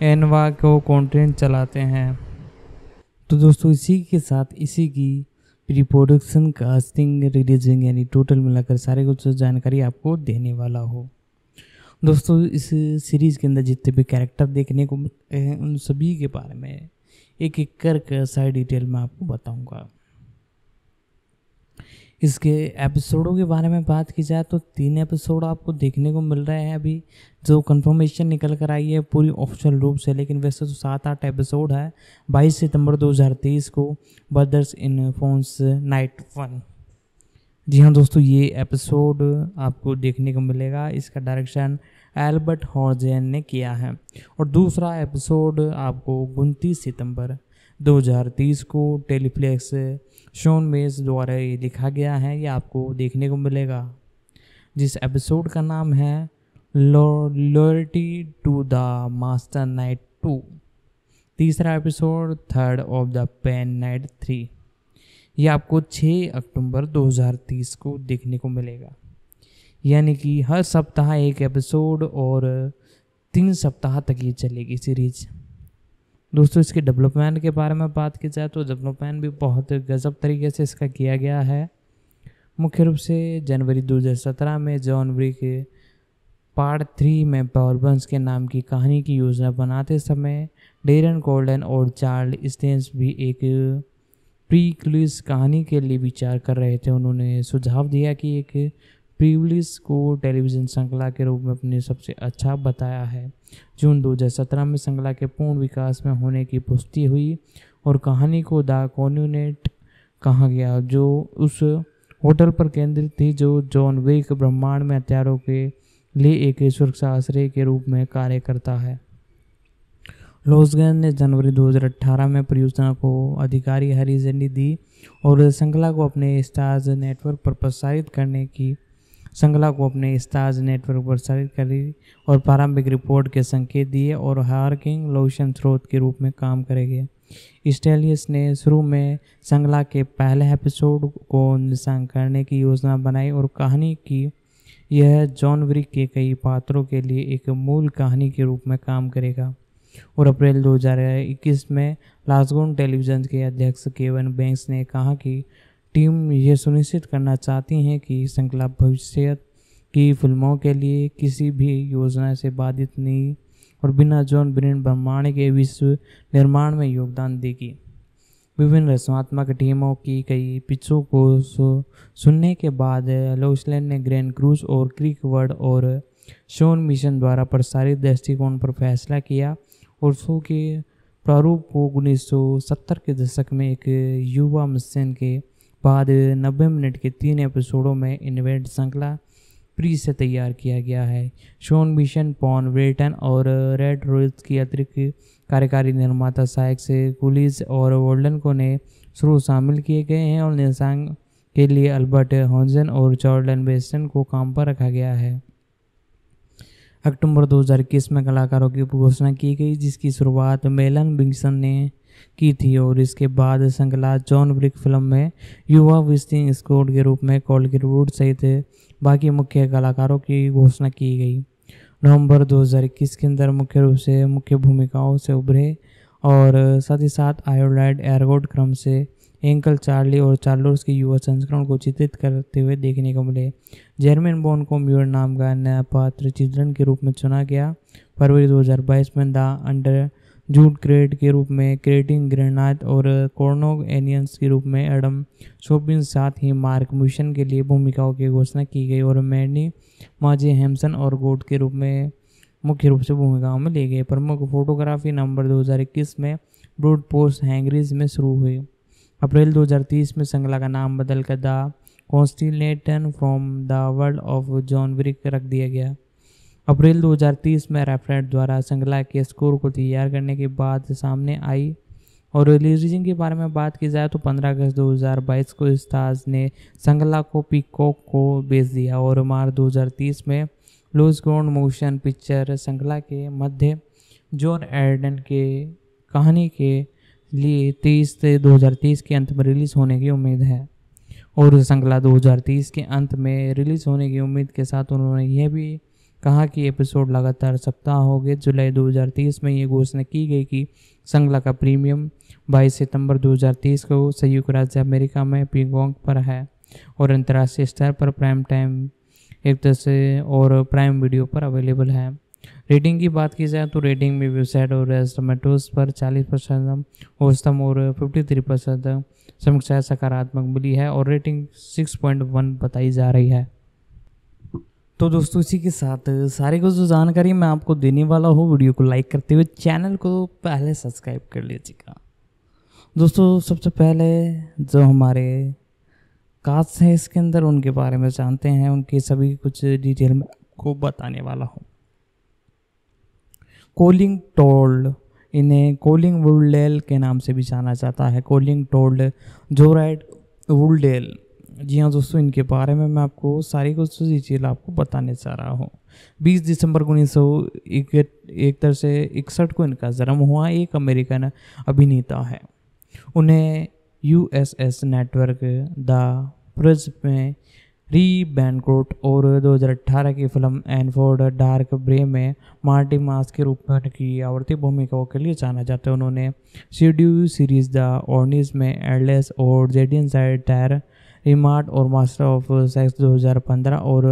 एनवा को कंटेंट चलाते हैं। तो दोस्तों इसी के साथ इसी की प्री प्रोडक्शन, कास्टिंग, रिलीजिंग यानी टोटल मिलाकर सारे कुछ जानकारी आपको देने वाला हो। दोस्तों इस सीरीज़ के अंदर जितने भी कैरेक्टर देखने को मिलते हैं उन सभी के बारे में एक एक कर सारी डिटेल में आपको बताऊंगा। इसके एपिसोडों के बारे में बात की जाए तो 3 एपिसोड आपको देखने को मिल रहे हैं अभी, जो कंफर्मेशन निकल कर आई है पूरी ऑफिशियल रूप से, लेकिन वैसे तो 7-8 एपिसोड है। 22 सितंबर 2023 को ब्रदर्स इन फोन्स नाइट 1। जी हाँ दोस्तों, ये एपिसोड आपको देखने को मिलेगा। इसका डायरेक्शन एल्बर्ट हॉर्जन ने किया है और दूसरा एपिसोड आपको 29 सितंबर 2023 को टेलीफ्लेक्स शॉन मेस द्वारा ये लिखा गया है, ये आपको देखने को मिलेगा, जिस एपिसोड का नाम है loyalty to the master night 2। तीसरा episode third of the pain night 3, ये आपको 6 अक्टूबर 2030 को देखने को मिलेगा। यानी कि हर सप्ताह एक एपिसोड और 3 सप्ताह तक ये चलेगी सीरीज। दोस्तों इसके डेवलपमेंट के बारे में बात की जाए तो डेवलपमेंट भी बहुत गजब तरीके से इसका किया गया है। मुख्य रूप से जनवरी 2017 में जॉन विक पार्ट 3 में पॉवरबंस के नाम की कहानी की योजना बनाते समय डेरन कोल्डन और चार्ल्स स्टेंस भी एक प्रीक्वल्स कहानी के लिए विचार कर रहे थे। उन्होंने सुझाव दिया कि एक प्रीक्वल्स को टेलीविज़न श्रृंखला के रूप में अपने सबसे अच्छा बताया है। जून 2017 में श्रृंखला के पूर्ण विकास में होने की पुष्टि हुई और कहानी को द कॉन्टिनेंट कहा गया, जो उस होटल पर केंद्रित थी जो जॉन विक ब्रह्मांड में हथियारों के लिए एक सुरक्षा आश्रय के रूप में कार्य करता है। लोसगन ने जनवरी 2018 में परियोजना को अधिकारी हरी झंडी दी और श्रृंखला को अपने स्टार्स नेटवर्क पर प्रसारित करी और प्रारंभिक रिपोर्ट के संकेत दिए और हार्किंग लोशन स्रोत के रूप में काम करेंगे। स्टेलियस ने शुरू में श्रृंखला के पहले एपिसोड को निशान करने की योजना बनाई और कहानी की यह जॉन विक के कई पात्रों के लिए एक मूल कहानी के रूप में काम करेगा। और अप्रैल 2021 में लासगोन टेलीविज़न के अध्यक्ष केविन बैंक्स ने कहा कि टीम यह सुनिश्चित करना चाहती है कि श्रृंखला भविष्य की फिल्मों के लिए किसी भी योजना से बाधित नहीं और बिना जॉन ब्रेन ब्रह्मांड के विश्व निर्माण में योगदान देगी। विभिन्न रचनात्मक टीमों की कई पिचों को सुनने के बाद लोसलैंड ने ग्रैंड क्रूज और क्रिक वर्ड और शॉन मिशन द्वारा प्रसारित दृष्टिकोण पर फैसला किया और शो के प्रारूप को 1970 के दशक में एक युवा मिशन के बाद 90 मिनट के 3 एपिसोडों में इन्वेंट श्रृंखला प्री से तैयार किया गया है। शॉन मिशन, पॉन ब्रेटन और रेड रोज की अतिरिक्त कार्यकारी निर्माता साइक्स कुलिस और वोल्डन को ने शुरू शामिल किए गए हैं और निशान के लिए अल्बर्ट हॉर्जन और जॉर्डन बेस्टन को काम पर रखा गया है। अक्टूबर 2021 में कलाकारों की घोषणा की गई, जिसकी शुरुआत मेलन बिंगसन ने की थी और इसके बाद श्रृंखला जॉन विक फिल्म में युवा विजिटिंग स्क्वाड के रूप में कॉलगेट वुड सहित बाकी मुख्य कलाकारों की घोषणा की गई। नवंबर 2021 के अंदर मुख्य रूप से मुख्य भूमिकाओं से उभरे और साथ ही साथ आयोलाइड एयरगोड क्रम से एंकल चार्ली और चार्लोस के युवा संस्करण को चित्रित करते हुए देखने को मिले। जेरमिन बॉन्ड को म्यूर नाम का नया पात्र चित्रण के रूप में चुना गया। फरवरी 2022 में द अंडर जूड क्रेड के रूप में क्रेटिंग ग्रेनाइट और कॉर्नोग एनियंस के रूप में एडम शोपिन, साथ ही मार्क मिशन के लिए भूमिकाओं की घोषणा की गई और मैनी माजे हेम्सन और गोट के रूप में मुख्य रूप से भूमिकाओं में लिए गए। प्रमुख फोटोग्राफी नवंबर 2021 में ब्रूड पोस्ट हैंगरीज में शुरू हुई। अप्रैल 2030 में श्रृंखला का नाम बदलकर the Continental from the world of John Wick रख दिया गया। अप्रैल 2030 में रेफरेंट द्वारा श्रृंखला के स्कोर को तैयार करने के बाद सामने आई और रिलीजिंग के बारे में बात की जाए तो 15 अगस्त 2022 को स्टार्स ने श्रृंखला को पीकॉक को बेच दिया और मार्च 2030 में लूज ग्राउंड मोशन पिक्चर श्रृंखला के मध्य जॉन एर्डन के कहानी के लिए 23 से 2030 के अंत में रिलीज़ होने की उम्मीद है और श्रृंखला 2030 के अंत में रिलीज़ होने की उम्मीद के साथ उन्होंने यह भी कहा कि एपिसोड लगातार सप्ताह हो गए। जुलाई 2030 में ये घोषणा की गई कि श्रृंखला का प्रीमियम 22 सितंबर 2030 को संयुक्त राज्य अमेरिका में पीकॉक पर है और अंतर्राष्ट्रीय स्तर पर प्राइम टाइम एक तरह से और प्राइम वीडियो पर अवेलेबल है। रेटिंग की बात की जाए तो रेटिंग में वेबसाइट और टोमेटोज पर 40% औसतम और 53% समीक्षा सकारात्मक मिली है और रेटिंग 6.1 बताई जा रही है। तो दोस्तों इसी के साथ सारी कुछ जो जानकारी मैं आपको देने वाला हूँ, वीडियो को लाइक करते हुए चैनल को पहले सब्सक्राइब कर लीजिएगा। दोस्तों सबसे पहले जो हमारे कास्ट है इसके अंदर उनके बारे में जानते हैं, उनके सभी कुछ डिटेल में आपको बताने वाला हूँ। कोलिंग टोल्ड, इन्हें कोलिंग वुडडेल के नाम से भी जाना जाता है। कोलिंग टोल्ड जोराइड वुडडेल, जी हाँ दोस्तों, इनके बारे में मैं आपको सारी कुछ डिटेल आपको बताने जा रहा हूँ। 20 दिसंबर 1961 को इनका जन्म हुआ। एक अमेरिकन अभिनेता है। उन्हें यूएसएस नेटवर्क द प्रिज में री बैंक्रोट और 2018 की फिल्म एनफोर्ड डार्क ब्रे में मार्टी मास के रूप में उनकी आवर्ती भूमिकाओं के लिए जाना जाता है। उन्होंने सीडीयू सीरीज द ऑर्निस में एडलेस और जेडियन साइड टायर रिमार्ट और मास्टर ऑफ सेक्स 2015 और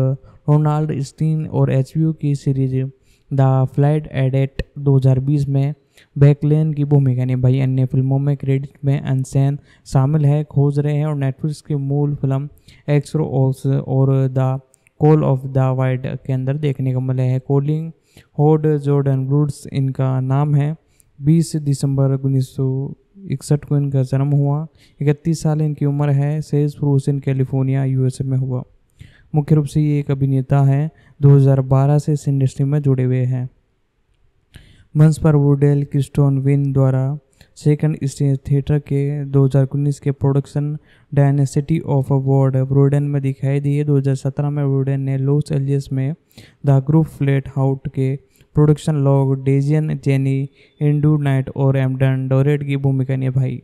रोनाल्ड स्टीन और एचबीओ की सीरीज द फ्लाइट एडेट 2020 में बैकलेन की भूमिका निभाई। अन्य फिल्मों में क्रेडिट में अनसेन शामिल है, खोज रहे हैं और नेटफ्लिक्स की मूल फिल्म एक्सरोस और the call of the wide के अंदर देखने को मिले हैं। कोलिंग होड जॉर्डन ब्रूड्स इनका नाम है। 20 दिसंबर 1961 को इनका जन्म हुआ। 31 साल इनकी उम्र है। सेल्स फ्रोसन कैलिफोर्निया यूएसए में हुआ। मुख्य रूप से ये एक अभिनेता है। 2012 से इस इंडस्ट्री में जुड़े हुए हैं। मंच पर वुडडेल क्रिस्टोन विन द्वारा सेकंड स्टेज थिएटर के 2019 के प्रोडक्शन डायनेसिटी ऑफ वॉर्ड ब्रोडन में दिखाई दिए। 2017 में वुडन ने लॉस एंजलिस में द ग्रुप फ्लैट हाउट के production long day's journey into night और एमडन डोरेट की भूमिका निभाई।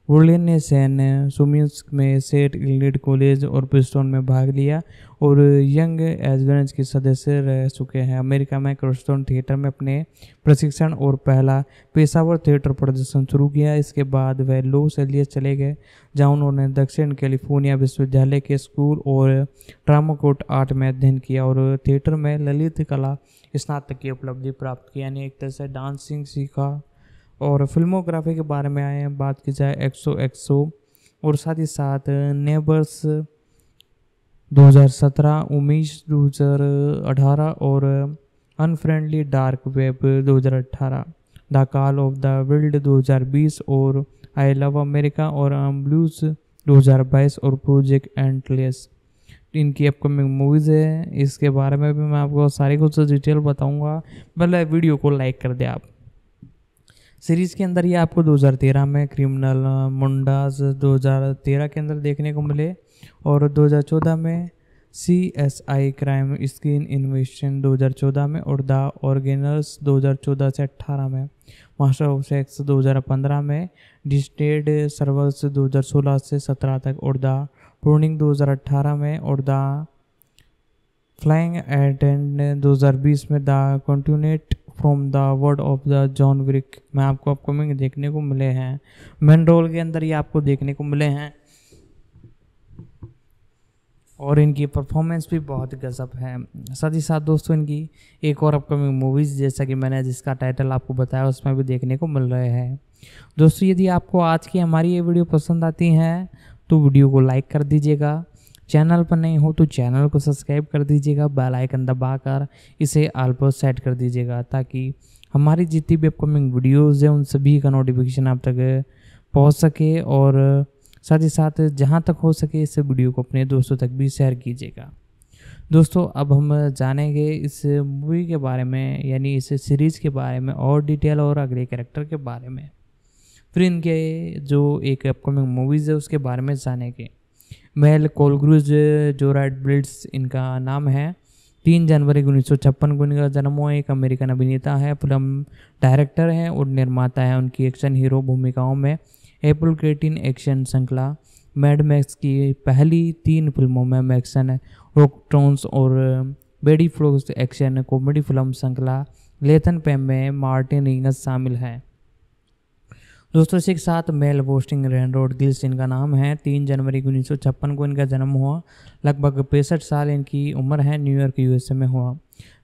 वुडलेन ने सैन सुमियंस में सेट इग्लिड कॉलेज और प्रिंसटन में भाग लिया और यंग एजवेंस के सदस्य रह चुके हैं। अमेरिका में क्रिस्टोन थिएटर में अपने प्रशिक्षण और पहला पेशावर थिएटर प्रदर्शन शुरू किया। इसके बाद वह लॉस एंजलिस चले गए, जहां उन्होंने दक्षिण कैलिफोर्निया विश्वविद्यालय के स्कूल और ड्रामा कोर्ट आर्ट में अध्ययन किया और थिएटर में ललित कला स्नातक की उपलब्धि प्राप्त की, यानी एक तरह से डांसिंग सीखा। और फिल्मोग्राफी के बारे में आए बात की जाए एक्सो और साथ ही साथ नेबर्स 2017, उमेश 2018 और unfriendly dark web 2018, the call of the wild 2020 और आई लव अमेरिका और ब्लूज 2022 और प्रोजेक्ट एंटलेस इनकी अपकमिंग मूवीज़ है। इसके बारे में भी मैं आपको सारी कुछ डिटेल बताऊंगा। पहले वीडियो को लाइक कर दे आप। सीरीज़ के अंदर ये आपको 2013 में क्रिमिनल मुंडाज 2013 के अंदर देखने को मिले और 2014 में CSI क्राइम स्क्रीन इन्वेस्टिगेशन 2014 में, और द ऑर्गेनल्स 2014 से 18 में, मास्टर ऑफ सेक्स 2015 में, डिस्टेड सर्वर्स 2016 से 17 तक, और द प्रूनिंग 2018 में, और द फ्लाइंग एटेंड 2020 में, the Continental from the world of the John Wick में आपको अपकमिंग देखने को मिले हैं। मेन रोल के अंदर ये आपको देखने को मिले हैं और इनकी परफॉर्मेंस भी बहुत गजब है। साथ ही साथ दोस्तों इनकी एक और अपकमिंग मूवीज़ जैसा कि मैंने जिसका टाइटल आपको बताया उसमें भी देखने को मिल रहे हैं। दोस्तों यदि आपको आज की हमारी ये वीडियो पसंद आती है तो वीडियो को लाइक कर दीजिएगा, चैनल पर नहीं हो तो चैनल को सब्सक्राइब कर दीजिएगा, बेल आइकन दबाकर इसे ऑल पर सेट कर दीजिएगा ताकि हमारी जितनी भी अपकमिंग वीडियोज़ हैं उन सभी का नोटिफिकेशन आप तक पहुँच सके, और साथ ही साथ जहां तक हो सके इस वीडियो को अपने दोस्तों तक भी शेयर कीजिएगा। दोस्तों अब हम जानेंगे इस मूवी के बारे में, यानी इस सीरीज़ के बारे में और डिटेल और अगले कैरेक्टर के बारे में, फिर इनके जो एक अपकमिंग मूवीज़ है उसके बारे में जानेंगे। मेल कोलग्रुज जो रेड ब्लिट्स इनका नाम है, 3 जनवरी 1956 को इनका जन्म हुआ। एक अमेरिकन अभिनेता है, फिल्म डायरेक्टर है और निर्माता है। उनकी एक्शन हीरो भूमिकाओं में एप्पल क्रेटिन एक्शन श्रृंखला, मैड मैक्स की पहली 3 फिल्मों में एक्शन, रॉकटॉन्स और बेडी फ्लोक्स एक्शन कॉमेडी फिल्म श्रृंखला, लेथन पैम में मार्टिन रिंगस शामिल है। दोस्तों इसी के साथ मेल बोस्टिंग रेनरोड गिल्स इनका नाम है, 3 जनवरी 1956 को इनका जन्म हुआ। लगभग 65 साल इनकी उम्र है। न्यूयॉर्क यूएसए में हुआ।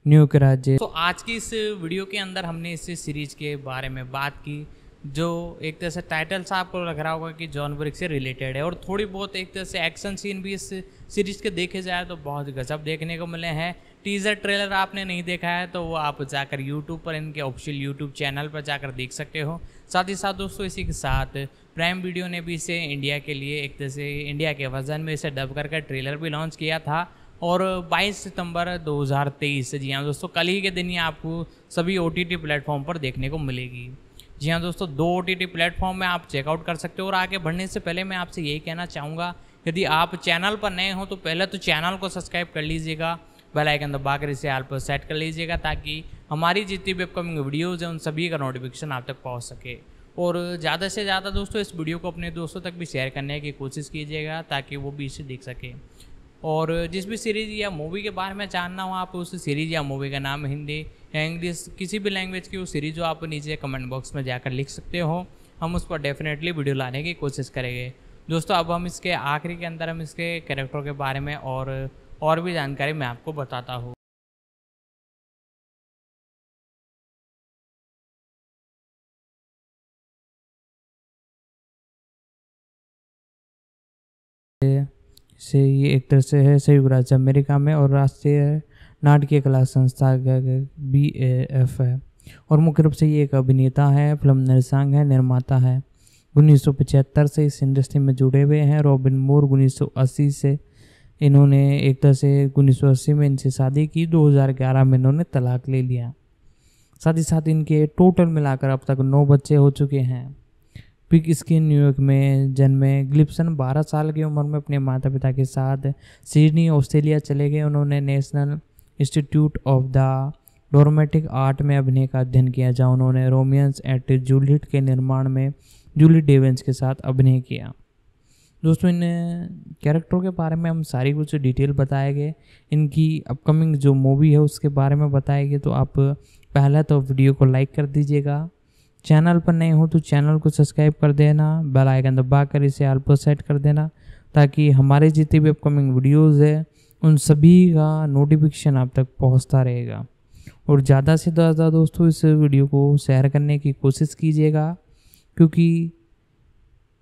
न्यूयॉर्क राज्य। तो आज की इस वीडियो के अंदर हमने इस सीरीज के बारे में बात की, जो एक तरह से टाइटल से आपको लग रहा होगा कि जॉन विक से रिलेटेड है, और थोड़ी बहुत एक तरह से एक्शन सीन भी इस सीरीज़ के देखे जाए तो बहुत गजब देखने को मिले हैं। टीज़र ट्रेलर आपने नहीं देखा है तो वो आप जाकर यूट्यूब पर इनके ऑफिशियल यूट्यूब चैनल पर जाकर देख सकते हो। साथ ही साथ दोस्तों इसी के साथ प्राइम वीडियो ने भी इसे इंडिया के लिए एक तरह से इंडिया के वर्जन में इसे डब करके ट्रेलर भी लॉन्च किया था, और 22 सितंबर 2023 जी हाँ दोस्तों कल ही के दिन ये आपको सभी OTT प्लेटफॉर्म पर देखने को मिलेगी। जी हाँ दोस्तों 2 OTT प्लेटफॉर्म में आप चेकआउट कर सकते हो। और आगे बढ़ने से पहले मैं आपसे यही कहना चाहूँगा, यदि आप चैनल पर नए हो तो पहले तो चैनल को सब्सक्राइब कर लीजिएगा, बेल आइकन दबाकर इसे ऑल पर सेट कर लीजिएगा ताकि हमारी जितनी भी अपकमिंग वीडियोज़ हैं उन सभी का नोटिफिकेशन आप तक पहुँच सके। और ज़्यादा से ज़्यादा दोस्तों इस वीडियो को अपने दोस्तों तक भी शेयर करने की कोशिश कीजिएगा ताकि वो भी इसे देख सके। और जिस भी सीरीज़ या मूवी के बारे में जानना हो आप उस सीरीज़ या मूवी का नाम हिंदी या इंग्लिश किसी भी लैंग्वेज की वो सीरीज़ जो आप नीचे कमेंट बॉक्स में जाकर लिख सकते हो, हम उस पर डेफिनेटली वीडियो लाने की कोशिश करेंगे। दोस्तों अब हम इसके आखिरी के अंदर हम इसके कैरेक्टर के बारे में और भी जानकारी मैं आपको बताता हूँ। से ये एक तरह से है संयुक्त राज्य अमेरिका में और राष्ट्रीय नाटकीय कला संस्था BAF है, और मुख्य रूप से ये एक अभिनेता है, फिल्म निर्देशक है, निर्माता है। 1975 से इस इंडस्ट्री में जुड़े हुए हैं। रॉबिन मूर 1980 से इन्होंने एक तरह से 1980 में इनसे शादी की, 2011 में इन्होंने तलाक ले लिया। साथ ही साथ इनके टोटल मिलाकर अब तक 9 बच्चे हो चुके हैं। पिग स्किन न्यूयॉर्क में जन्मे ग्लिप्सन 12 साल की उम्र में अपने माता पिता के साथ सिडनी ऑस्ट्रेलिया चले गए। उन्होंने national institute of the dramatic art में अभिनय का अध्ययन किया, जहाँ उन्होंने रोमियंस एट जूलियट के निर्माण में जूली डेवेंस के साथ अभिनय किया। दोस्तों इन कैरेक्टरों के बारे में हम सारी कुछ डिटेल बताए गए, इनकी अपकमिंग जो मूवी है उसके बारे में बताए गए। तो आप पहला तो वीडियो को लाइक कर दीजिएगा, चैनल पर नए हो तो चैनल को सब्सक्राइब कर देना, बेल आइकन दबाकर इसे ऑल पर सेट कर देना ताकि हमारे जितने भी अपकमिंग वीडियोज़ है उन सभी का नोटिफिकेशन आप तक पहुंचता रहेगा। और ज़्यादा से ज़्यादा दोस्तों इस वीडियो को शेयर करने की कोशिश कीजिएगा, क्योंकि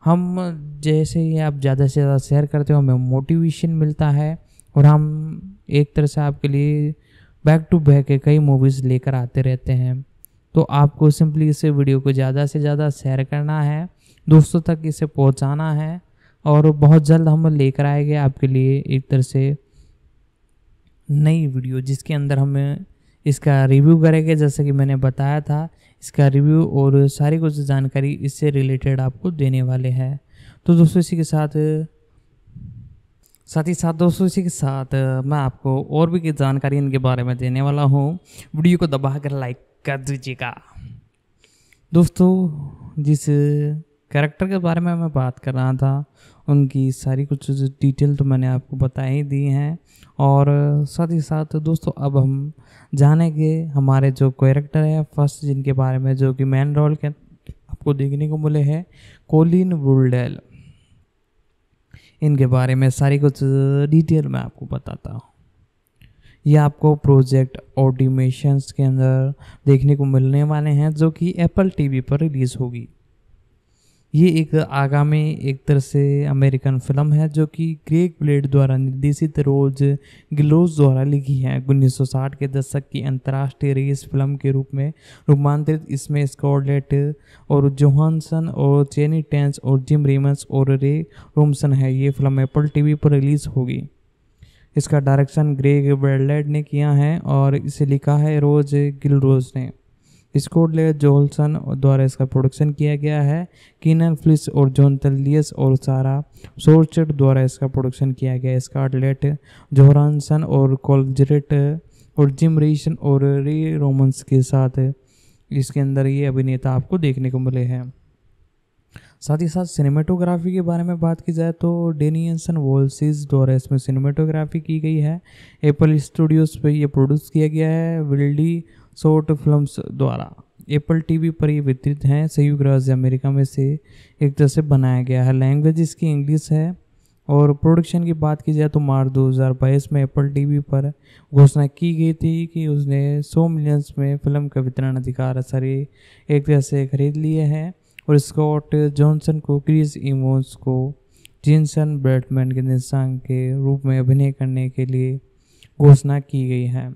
हम जैसे ही आप ज़्यादा से ज़्यादा शेयर करते हो हमें मोटिवेशन मिलता है, और हम एक तरह से आपके लिए बैक टू बैक कई मूवीज़ लेकर आते रहते हैं। तो आपको सिंपली इस वीडियो को ज़्यादा से ज़्यादा शेयर करना है, दोस्तों तक इसे पहुंचाना है, और बहुत जल्द हम लेकर आएंगे आपके लिए एक तरह से नई वीडियो जिसके अंदर हम इसका रिव्यू करेंगे। जैसे कि मैंने बताया था, इसका रिव्यू और सारी कुछ जानकारी इससे रिलेटेड आपको देने वाले हैं। तो दोस्तों इसी के साथ साथ ही साथ दोस्तों इसी के साथ मैं आपको और भी कुछ जानकारी इनके बारे में देने वाला हूँ। वीडियो को दबा कर लाइक कर दीजिएगा। दोस्तों जिस कैरेक्टर के बारे में मैं बात कर रहा था उनकी सारी कुछ डिटेल तो मैंने आपको बता ही दी हैं। और साथ ही साथ दोस्तों अब हम जानेंगे हमारे जो कैरेक्टर है फर्स्ट जिनके बारे में, जो कि मेन रोल के आपको देखने को मिले हैं, कोलिन वुल्डेल। इनके बारे में सारी कुछ डिटेल मैं आपको बताता हूँ। ये आपको प्रोजेक्ट ऑटोमेशंस के अंदर देखने को मिलने वाले हैं, जो कि एप्पल टीवी पर रिलीज़ होगी। ये एक आगामी एक तरह से अमेरिकन फिल्म है जो कि ग्रेग ब्लेड द्वारा निर्देशित रोज गिलोस द्वारा लिखी है। 1960 के दशक की अंतर्राष्ट्रीय रेस फिल्म के रूप में रूपांतरित इसमें स्कॉर्लेट और जोहानसन और चेनी टेंस और जिम रेमस और रे रोमसन है। ये फिल्म एप्पल टीवी पर रिलीज़ होगी। इसका डायरेक्शन ग्रेग ब्लेड ने किया है और इसे लिखा है रोज गिलरोज ने। स्कॉटलैंड जोल्सन द्वारा इसका प्रोडक्शन किया गया है। कीनन फ्लिस और जॉन तलियस और सारा सोर्चेट द्वारा इसका प्रोडक्शन किया गया है। स्कॉटलैंड जोहानसन और कोलजरेट और जिम रीशन और रे रोमन्स के साथ इसके अंदर ये अभिनेता आपको देखने को मिले हैं। साथ ही साथ सिनेमेटोग्राफी के बारे में बात की जाए तो डेनियसन वॉल्सिस द्वारा इसमें सिनेमेटोग्राफी की गई है। एप्पल स्टूडियोज पे ये प्रोड्यूस किया गया है विल्डी शॉर्ट फिल्म्स द्वारा। एप्पल टीवी पर ये वितरित हैं। संयुक्त राज्य अमेरिका में से एक तरह से बनाया गया है। लैंग्वेज इसकी इंग्लिश है। और प्रोडक्शन की बात की जाए तो मार्च 2022 में एप्पल टीवी पर घोषणा की गई थी कि उसने 100 मिलियंस में फिल्म का वितरण अधिकार सारे एक तरह से खरीद लिए हैं। और स्कॉट जॉनसन को क्रिस इवोन्स को जिनसन बैटमैन के निर्देशक के रूप में अभिनय करने के लिए घोषणा की गई है।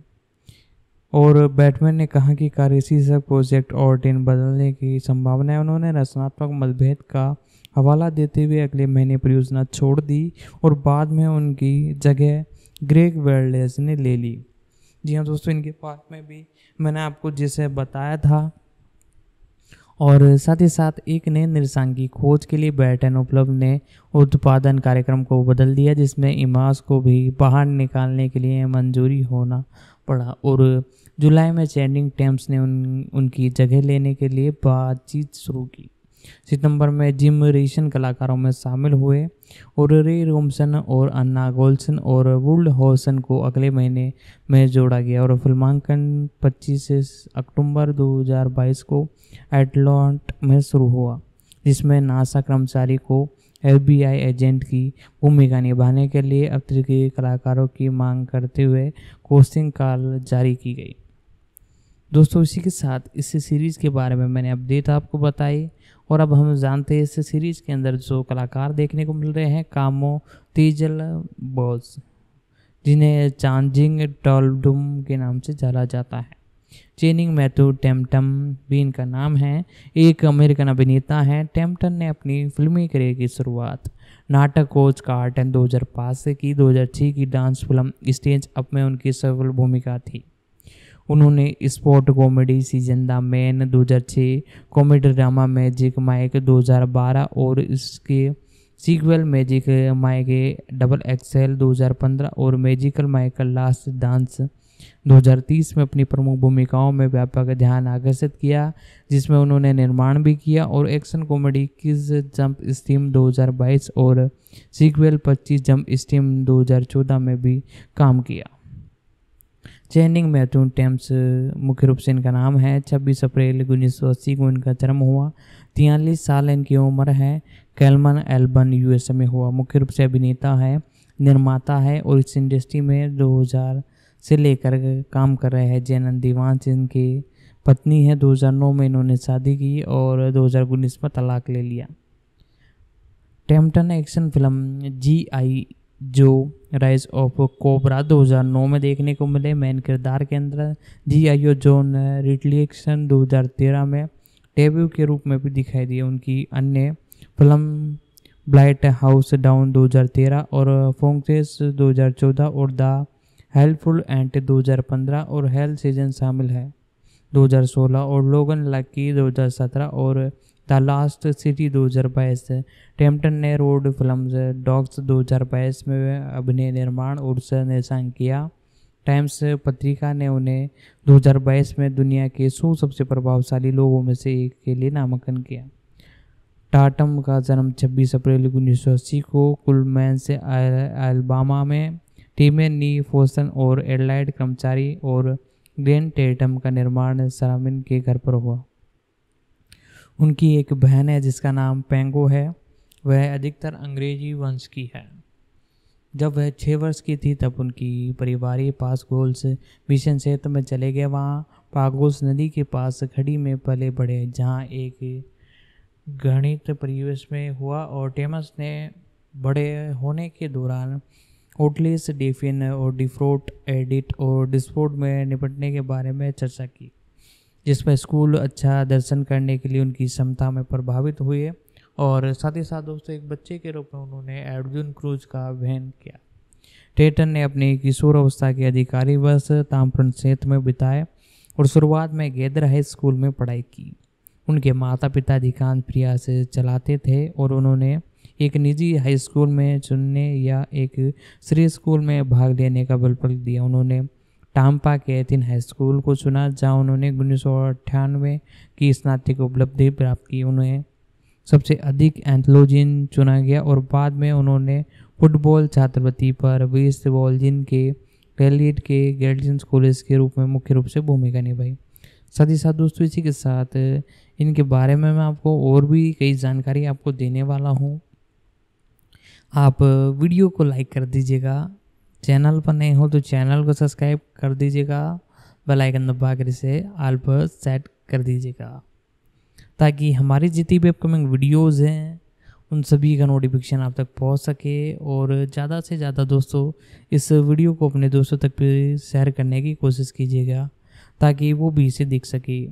और बैटमैन ने कहा कि कार्यशीर्षक प्रोजेक्ट ऑर्टिन बदलने की संभावना है। उन्होंने रचनात्मक मतभेद का हवाला देते हुए अगले महीने परियोजना छोड़ दी और बाद में उनकी जगह ग्रेग वेल्डेस ने ले ली। जी हाँ दोस्तों, इनके बारे में भी मैंने आपको जैसे बताया था। और साथ ही साथ एक नए निर्देशक की खोज के लिए बैटन उपलब्ध ने उत्पादन कार्यक्रम को बदल दिया, जिसमें इमाज को भी बाहर निकालने के लिए मंजूरी होना पड़ा। और जुलाई में चैनिंग टेम्स ने उनकी जगह लेने के लिए बातचीत शुरू की। सितंबर में जिम रीशन कलाकारों में शामिल हुए और रे रोमसन और अन्ना गोल्सन और वुल्ड हॉसन को अगले महीने में जोड़ा गया। और फिल्मांकन 25 अक्टूबर 2022 को एटलांटा में शुरू हुआ, जिसमें नासा कर्मचारी को FBI एजेंट की भूमिका निभाने के लिए अतिरिक्त कलाकारों की मांग करते हुए कास्टिंग कॉल जारी की गई। दोस्तों इसी के साथ इस सीरीज़ के बारे में मैंने अपडेट आपको बताई। और अब हम जानते हैं इस सीरीज़ के अंदर जो कलाकार देखने को मिल रहे हैं, कामो तीजल बॉस, जिन्हें चांजिंग टॉलडुम के नाम से जाना जाता है। चेनिंग मैथ्यू टेम्पटन भी इनका नाम है, एक अमेरिकन अभिनेता है। टेम्पटन ने अपनी फिल्मी करियर की शुरुआत नाटक कोच कार्टन 2005 से की। 2006 की डांस फिल्म स्टेज अप में उनकी सफल भूमिका थी। उन्होंने sport comedy season the man 2006, comedy drama magic Mike 2012 और इसके सीक्वल मैजिक माइक XXL 2015 और मैजिकल माइकल लास्ट डांस 2030 में अपनी प्रमुख भूमिकाओं में व्यापक ध्यान आकर्षित किया, जिसमें उन्होंने निर्माण भी किया। और एक्शन कॉमेडी किस जंप स्ट्रीम 2022 और सीक्वल 25 जंप स्ट्रीम 2014 में भी काम किया। चेनिंग मैथ्यू टेम्स मुख्य रूप से इनका नाम है। 26 अप्रैल 1980 को इनका जन्म हुआ। 43 साल इनकी उम्र है। कैलमन एल्बन USA में हुआ। मुख्य रूप से अभिनेता है, निर्माता है और इस इंडस्ट्री में 2000 से लेकर काम कर रहे हैं। जैनन दीवान इनकी पत्नी है। 2009 में इन्होंने शादी की और 2019 में तलाक ले लिया। टेम्पटन एक्शन फिल्म GI जो राइज ऑफ कोबरा 2009 में देखने को मिले। मेन किरदार के अंदर GI जॉन रिटलिएक्शन 2013 में डेब्यू के रूप में भी दिखाई दिए। उनकी अन्य फिल्म ब्लाइट हाउस डाउन 2013 और फोंगसेस 2014 और द हेल्पफुल एंट 2015 और हेल सीजन शामिल है 2016 और लोगन लकी 2017 और द लास्ट सिटी 2022, टेम्पटन ने रोड फिल्म्स डॉग्स 2022 में अभिनय निर्माण और निर्देशन किया। टाइम्स पत्रिका ने उन्हें 2022 में दुनिया के 100 सबसे प्रभावशाली लोगों में से एक के लिए नामांकन किया। टाटम का जन्म 26 अप्रैल 1980 को कुलमैन से अल्बामा में टीमेन नी फोसन और एडलाइड कर्मचारी और ग्लेन टेटम का निर्माण सरामिन के घर पर हुआ। उनकी एक बहन है जिसका नाम पेंगो है। वह अधिकतर अंग्रेजी वंश की है। जब वह 6 वर्ष की थी तब उनकी परिवार पासगोल्स मिशन क्षेत्र में चले गए। वहाँ पागोस नदी के पास खड़ी में पले बढ़े, जहाँ एक गणित परिवेश में हुआ और टेमस ने बड़े होने के दौरान ओटलिस, डेफिन और डिफ्रोट, एडिट और डिस्पोर्ट में निपटने के बारे में चर्चा की, जिस पर स्कूल अच्छा दर्शन करने के लिए उनकी क्षमता में प्रभावित हुए। और साथ ही साथ दोस्तों एक बच्चे के रूप में उन्होंने एडविन क्रूज का अध्ययन किया। टेटन ने अपनी किशोर अवस्था के अधिकारी वर्ष ताम्परन क्षेत्र में बिताए और शुरुआत में गैदर हाई स्कूल में पढ़ाई की। उनके माता पिता अधिकांश प्रयास चलाते थे और उन्होंने एक निजी हाई स्कूल में चुनने या एक श्री स्कूल में भाग लेने का विकल्प दिया। उन्होंने टाम्पा के एथिन हाई स्कूल को चुना, जहां उन्होंने 1998 की स्नातक उपलब्धि प्राप्त की। उन्हें सबसे अधिक एंथोलॉजिन चुना गया और बाद में उन्होंने फुटबॉल छात्रवृत्ति पर वेस्ट वॉल्जिन के टेलिट के गार्डियंस कॉलेज के रूप में मुख्य रूप से भूमिका निभाई। साथ ही साथ दोस्तों इसी के साथ इनके बारे में मैं आपको और भी कई जानकारी आपको देने वाला हूँ। आप वीडियो को लाइक कर दीजिएगा, चैनल पर नए हो तो चैनल को सब्सक्राइब कर दीजिएगा, बेल आइकन दबाकर इसे ऑल पर सेट कर दीजिएगा, ताकि हमारी जितनी भी अपकमिंग वीडियोज़ हैं उन सभी का नोटिफिकेशन आप तक पहुंच सके। और ज़्यादा से ज़्यादा दोस्तों इस वीडियो को अपने दोस्तों तक भी शेयर करने की कोशिश कीजिएगा, ताकि वो भी इसे देख सके।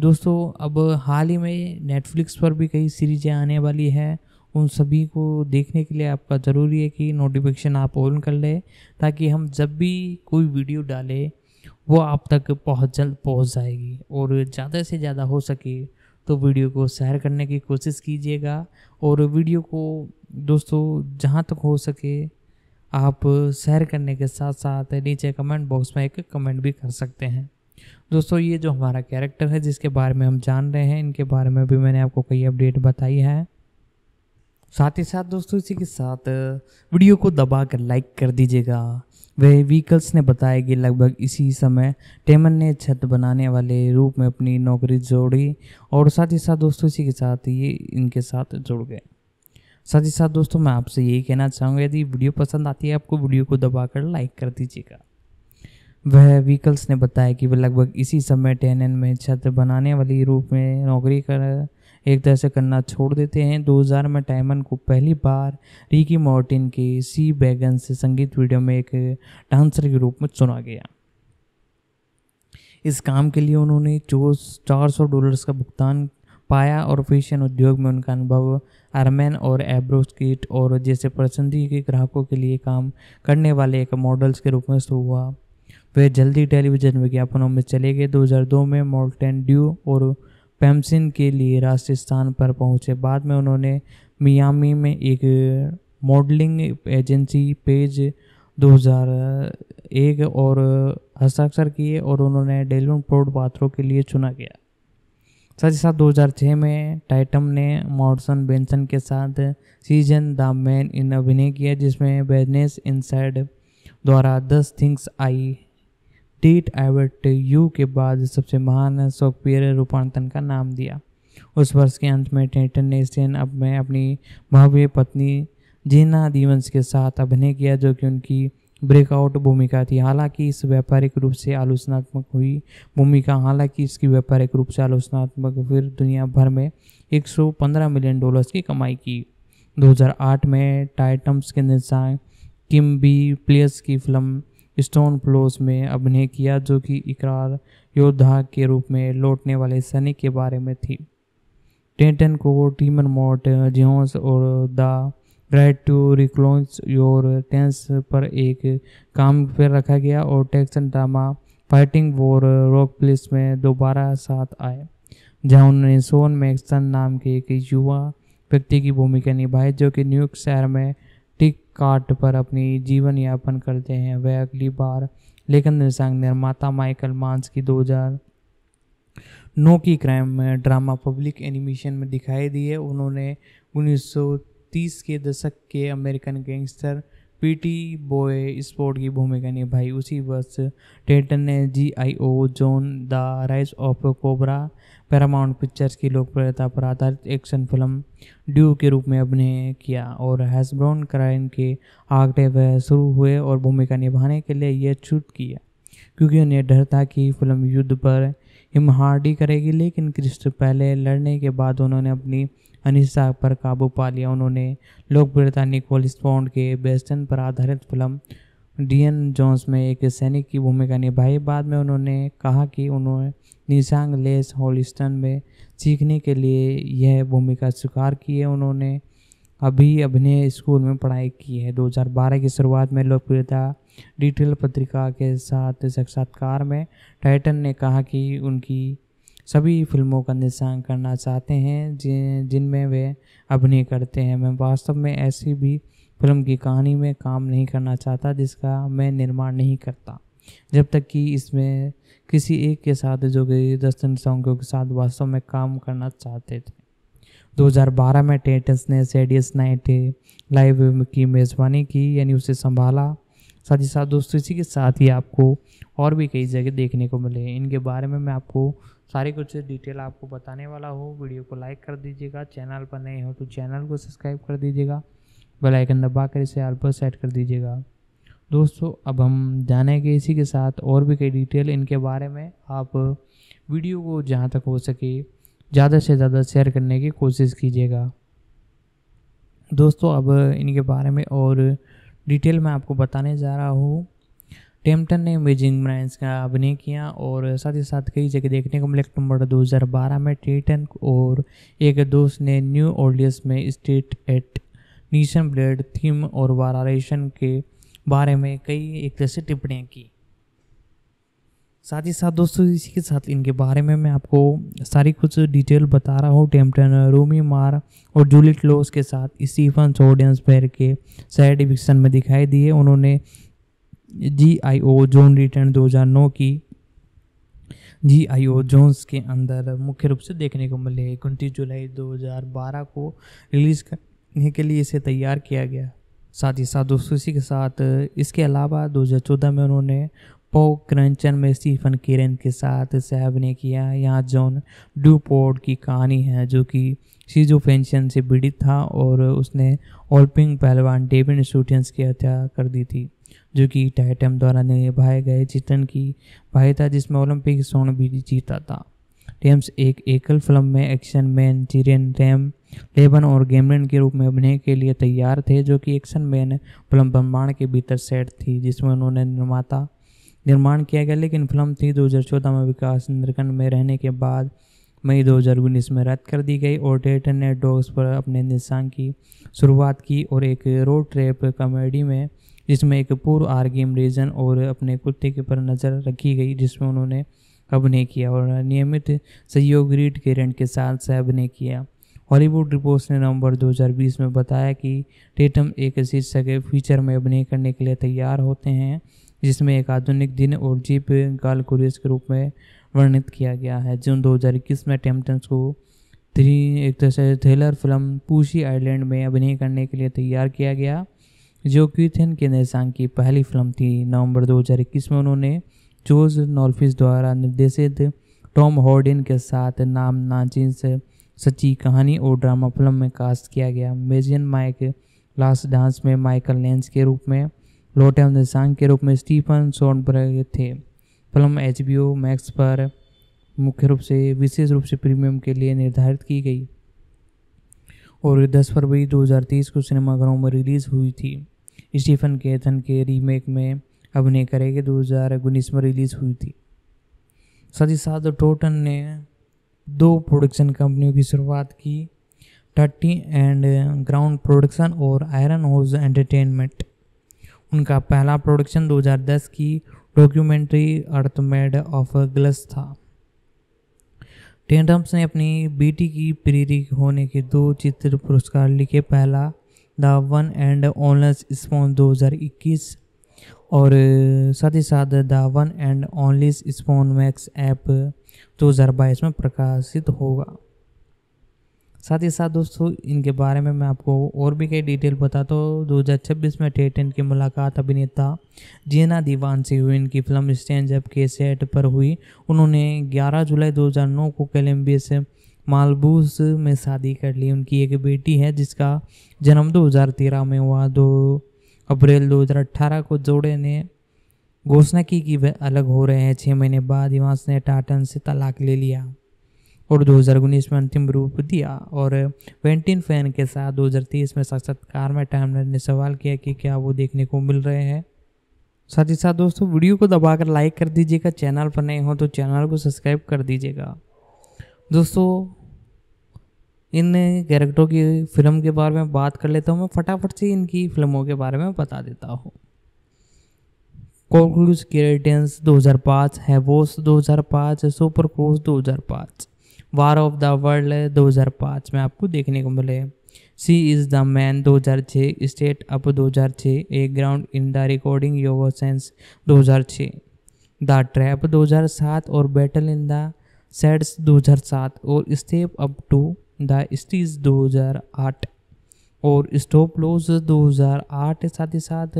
दोस्तों अब हाल ही में नेटफ्लिक्स पर भी कई सीरीज़ें आने वाली है। उन सभी को देखने के लिए आपका ज़रूरी है कि नोटिफिकेशन आप ऑन कर लें, ताकि हम जब भी कोई वीडियो डालें वो आप तक जल्द पहुंच जाएगी। और ज़्यादा से ज़्यादा हो सके तो वीडियो को शेयर करने की कोशिश कीजिएगा। और वीडियो को दोस्तों जहां तक हो सके आप शेयर करने के साथ साथ नीचे कमेंट बॉक्स में एक कमेंट भी कर सकते हैं। दोस्तों ये जो हमारा कैरेक्टर है जिसके बारे में हम जान रहे हैं, इनके बारे में भी मैंने आपको कई अपडेट बताई है। साथ ही साथ दोस्तों इसी के साथ वीडियो को दबाकर लाइक कर दीजिएगा। वह व्हीकल्स ने बताया कि लगभग इसी समय टेमन ने छत बनाने वाले रूप में अपनी नौकरी जोड़ी और साथ ही साथ दोस्तों इसी के साथ ये इनके साथ जुड़ गए। साथ ही साथ दोस्तों मैं आपसे यही कहना चाहूँगा, यदि वीडियो पसंद आती है आपको वीडियो को दबाकर लाइक कर दीजिएगा। वह व्हीकल्स ने बताया कि वह लगभग इसी समय टेनन में छत बनाने वाली रूप में नौकरी कर एक तरह से करना छोड़ देते हैं। 2000 में टाइमन को पहली बार रिकी मार्टिन के सी बैगन से संगीत वीडियो में एक डांसर के रूप में चुना गया। इस काम के लिए उन्होंने $400 का भुगतान पाया और फैशन उद्योग में उनका अनुभव आर्मेन और एब्रोस्किट और जैसे पसंदी के ग्राहकों के लिए काम करने वाले एक मॉडल्स के रूप में शुरू हुआ। वे जल्दी टेलीविजन विज्ञापनों में चले गए। 2002 में मॉल्टेन ड्यू और पेम्सिन के लिए राष्ट्रीय स्थान पर पहुंचे। बाद में उन्होंने मियामी में एक मॉडलिंग एजेंसी पेज 2001 और हस्ताक्षर किए और उन्होंने डेवलपमेंट पात्रों के लिए चुना गया। साथ ही साथ 2006 में टाइटम ने मॉर्सन बेंसन के साथ सीजन द मैन इन अभिनय किया, जिसमें बिजनेस इनसाइड द्वारा 10 things I did about you के बाद सबसे महान शॉकस्पियर रूपांतरण का नाम दिया। उस वर्ष के अंत में टाइटन ने स्टेन अप में अपनी भावी पत्नी जीना दीवंस के साथ अभिनय किया, जो कि उनकी ब्रेकआउट भूमिका थी। हालांकि इसकी व्यापारिक रूप से आलोचनात्मक फिर दुनिया भर में $115 मिलियन की कमाई की। 2008 में टाइटम्स के निर्देशक किम बी प्लेस की फिल्म स्टोन फ्लोस में अभिनय किया, जो कि इकरार योद्धा के रूप में लौटने वाले सैनिक के बारे में थी। टेंटन को टीमन मॉट जियोस और द राइट टू रिक्लोन्स योर टेंस पर एक काम पर रखा गया और Texan drama fighting war rock place में दोबारा साथ आए। जहां उन्होंने शॉन मैक्सन नाम के एक युवा व्यक्ति की भूमिका निभाई जो कि न्यूयॉर्क शहर में टिक काट पर अपनी जीवन यापन करते हैं। वह अगली बार लेखन निर्माता माइकल मांस की 2009 की क्राइम ड्रामा पब्लिक एनिमेशन में दिखाई दी है। उन्होंने 1930 के दशक के American gangster PT boy sport की भूमिका निभाई। उसी वर्ष टेटन ने G.I. John the rise of cobra Paramount pictures की लोकप्रियता पर आधारित एक्शन फिल्म ड्यू के रूप में अभिनय किया और हैसब्रोन क्राइम के आगे वह शुरू हुए और भूमिका निभाने के लिए यह छूट किया क्योंकि उन्हें डर था कि फिल्म युद्ध पर हिमहार्डी करेगी, लेकिन क्रिस्ट पहले लड़ने के बाद उन्होंने अपनी अनिश्चितता पर काबू पा लिया। उन्होंने लोकप्रियता निकोल स्पॉन्ड के वेस्टर्न पर आधारित फिल्म डियन जोन्स में एक सैनिक की भूमिका निभाई। बाद में उन्होंने कहा कि उन्होंने निशांग लेस हॉलिस्टन में सीखने के लिए यह भूमिका स्वीकार की है। उन्होंने अभी अभिनय स्कूल में पढ़ाई की है। 2012 की शुरुआत में लोकप्रियता डिटेल पत्रिका के साथ साक्षात्कार में टाइटन ने कहा कि उनकी सभी फिल्मों का निर्देशन करना चाहते हैं जिनमें वे अभिनय करते हैं। मैं वास्तव में ऐसी भी फिल्म की कहानी में काम नहीं करना चाहता जिसका मैं निर्माण नहीं करता, जब तक कि इसमें किसी एक के साथ जो कि दस्टन सॉन्गों के साथ वास्तव में काम करना चाहते थे। 2012 में टेटस ने सेडियस नाइट लाइव की मेज़बानी की, यानी उसे संभाला। साथ ही साथ दोस्तों इसी के साथ ही आपको और भी कई जगह देखने को मिले हैं। इनके बारे में मैं आपको सारी कुछ डिटेल आपको बताने वाला हूँ। वीडियो को लाइक कर दीजिएगा, चैनल पर नए हो तो चैनल को सब्सक्राइब कर दीजिएगा, बेल आइकन दबाकर इसे ऑल पर सेट कर दीजिएगा। दोस्तों अब हम जानेंगे इसी के साथ और भी कई डिटेल इनके बारे में। आप वीडियो को जहाँ तक हो सके ज़्यादा से ज़्यादा शेयर करने की कोशिश कीजिएगा। दोस्तों अब इनके बारे में और डिटेल मैं आपको बताने जा रहा हूँ। टेम्पटन ने अमेजिंग ब्रांड्स का अभिनय किया और साथ ही साथ कई जगह देखने को मिले। अक्टूबर 2012 में टेटन और एक दोस्त ने न्यू ऑर्लियंस में state eight Neeson blade theme और वारारेशन के बारे में कई एक तरह से टिप्पणियाँ की। साथ ही साथ दोस्तों इसी के साथ इनके बारे में मैं आपको सारी कुछ डिटेल बता रहा हूँ। टेम्पटन रूमी मार और जूलियट लॉस के साथ स्टीफन सोडेंसबर्ग के साइड डिविक्शन में दिखाई दिए। उन्होंने G.I. जॉन रिटर्न 2009 की G.I. जोन्स के अंदर मुख्य रूप से देखने को मिले। 29 जुलाई 2012 को रिलीज करने के लिए इसे तैयार किया गया। साथ ही साथ दोस्तों इसी के साथ इसके अलावा 2014 में उन्होंने पॉ क्रंचन में स्टीफन केरन के साथ सह अभिनय किया। यहाँ जॉन ड्यूपोर्ट की कहानी है जो कि सीजोफ्रेनिया से पीड़ित था और उसने ओलंपिक पहलवान डेविड स्टूडेंट्स की हत्या कर दी थी, जो कि टाइटम द्वारा निभाए गए चित्रण की भाई था जिसमें ओलंपिक स्वर्ण भी जीता था। टेम्स एक एकल फिल्म में action man Tyrion RAM Lebon और गैमलिन के रूप में अभिनय के लिए तैयार थे, जो कि एक्शन मैन फिल्म ब्रह्मांड के भीतर सेट थी जिसमें उन्होंने निर्माण किया गया, लेकिन फिल्म थी 2014 में विकास निर्गण में रहने के बाद मई 2019 में रद्द कर दी गई। और टेटन ने डॉग्स पर अपने निशान की शुरुआत की और एक रोड ट्रिप कॉमेडी में जिसमें एक पूर्व आर्गेम रीजन और अपने कुत्ते के पर नज़र रखी गई जिसमें उन्होंने अभिनय किया और नियमित सहयोग रीड केरेंट के साथ सह अभिनय किया। हॉलीवुड रिपोर्ट्स ने नवंबर 2020 में बताया कि टेटम एक शीर्षक फीचर में अभिनय करने के लिए तैयार होते हैं जिसमें एक आधुनिक दिन और जीप गालकुरियस के रूप में वर्णित किया गया है। जून 2021 में टेम्पटन को एक तरह से थ्रिलर फिल्म पूशी आइलैंड में अभिनय करने के लिए तैयार किया गया, जो क्विथन के निर्देशन की पहली फिल्म थी। नवंबर 2021 में उन्होंने जॉर्ज नॉल्फिस द्वारा निर्देशित टॉम हार्डिन के साथ नाम नाजिन से सच्ची कहानी और ड्रामा फिल्म में कास्ट किया गया। मेजियन माइक लास्ट डांस में माइकल लेंस के रूप में, लोटम निशांग के रूप में स्टीफन सोडनबर्ग थे। फिल्म HBO मैक्स पर मुख्य रूप से विशेष रूप से प्रीमियम के लिए निर्धारित की गई और 10 फरवरी 2023 को सिनेमाघरों में रिलीज हुई थी। स्टीफन केथन के रीमेक में अभिनय करेंगे 2019 में रिलीज हुई थी। साथ ही साथ टोटन ने 2 प्रोडक्शन कंपनियों की शुरुआत की, 30 एंड ग्राउंड प्रोडक्शन और आयरन हाउस एंटरटेनमेंट। उनका पहला प्रोडक्शन 2010 की documentary earth made of gloss था। टेंडम्स ने अपनी बेटी की प्रेरी होने के 2 चित्र पुरस्कार लिखे। पहला the one and only spoon 2021 और साथ ही साथ the one and only spoon max app 2022 में प्रकाशित होगा। साथ ही साथ दोस्तों इनके बारे में मैं आपको और भी कई डिटेल बताता हूँ। 2026 में टेटन की मुलाकात अभिनेता जीना दीवान से हुई। इनकी फिल्म स्टैंड अप के सेट पर हुई। उन्होंने 11 जुलाई 2009 को कोलंबिया से मालबूस में शादी कर ली। उनकी एक बेटी है जिसका जन्म 2013 में हुआ। 2 अप्रैल 2018 को जोड़े ने घोषणा की कि वे अलग हो रहे हैं। 6 महीने बाद इवांस ने टाटन से तलाक ले लिया और 2019 में अंतिम रूप दिया। और वेंटिन फैन के साथ 2023 में साक्षात्कार में टाइमर ने सवाल किया कि क्या वो देखने को मिल रहे हैं। साथ ही साथ दोस्तों वीडियो को दबाकर लाइक कर दीजिएगा। चैनल पर नए हो तो चैनल को सब्सक्राइब कर दीजिएगा। दोस्तों इन कैरेक्टरों की फिल्म के बारे में बात कर लेता हूँ। मैं फटाफट से इनकी फिल्मों के बारे में बता देता हूँ। कोलक्लूज क्रिएटेंस 2005, Havoc 2005, super cruise 2005, war of the world 2005 में आपको देखने को मिले। She is the man 2006, step up 2006, a ground in the recording your sense 2006, the trap 2007 और बैटल इन द सेड्स 2007 और step up to the streets 2008 और स्टॉप लॉस 2008। साथ ही साथ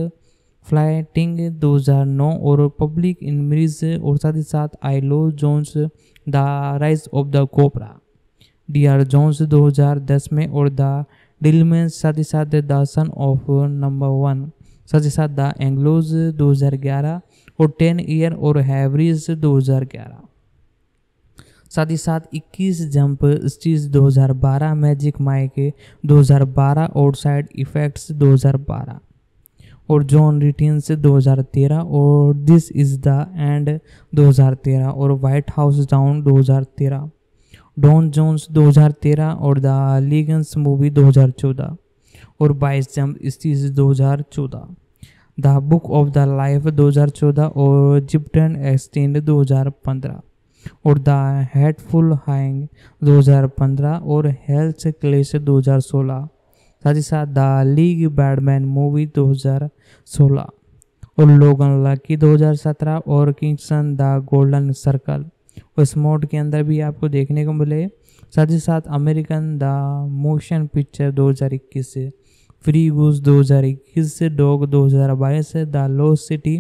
फ्लाइटिंग 2009 और पब्लिक इनमरीज और साथ ही साथ आई लो जोन्स the rise of the cobra Dear. John 2010 में और द डिलमेंस साथ ही साथ द सन ऑफ नंबर 1 साथ ही साथ द एंग्लोज 2011 और 10 ईयर और हैवरीज 2011। साथ ही साथ 21 जंप स्टीज 2012, मैजिक माइक 2012 और साइड इफेक्ट्स 2012 और जॉन रिटेन्स 2013 और दिस इज़ द एंड 2013 और white house down 2013, Don Jon 2013 और द लीगन्स मूवी 2014 और 22 jump street 2014, the book of the life 2014 और जिप्टन एक्सटेंड 2015 और द हेडफुल हाइंग 2015 और हेल्थ क्लेश 2016। साथ ही साथ द लीग बैडमैन मूवी 2016 और लोगन लकी 2017 और किंगसन द गोल्डन सर्कल और स्मोट के अंदर भी आपको देखने को मिले। साथ ही साथ अमेरिकन द मोशन पिक्चर 2021 से, फ्री गूस 2021 से, डॉग 2022 से, द लॉस्ट सिटी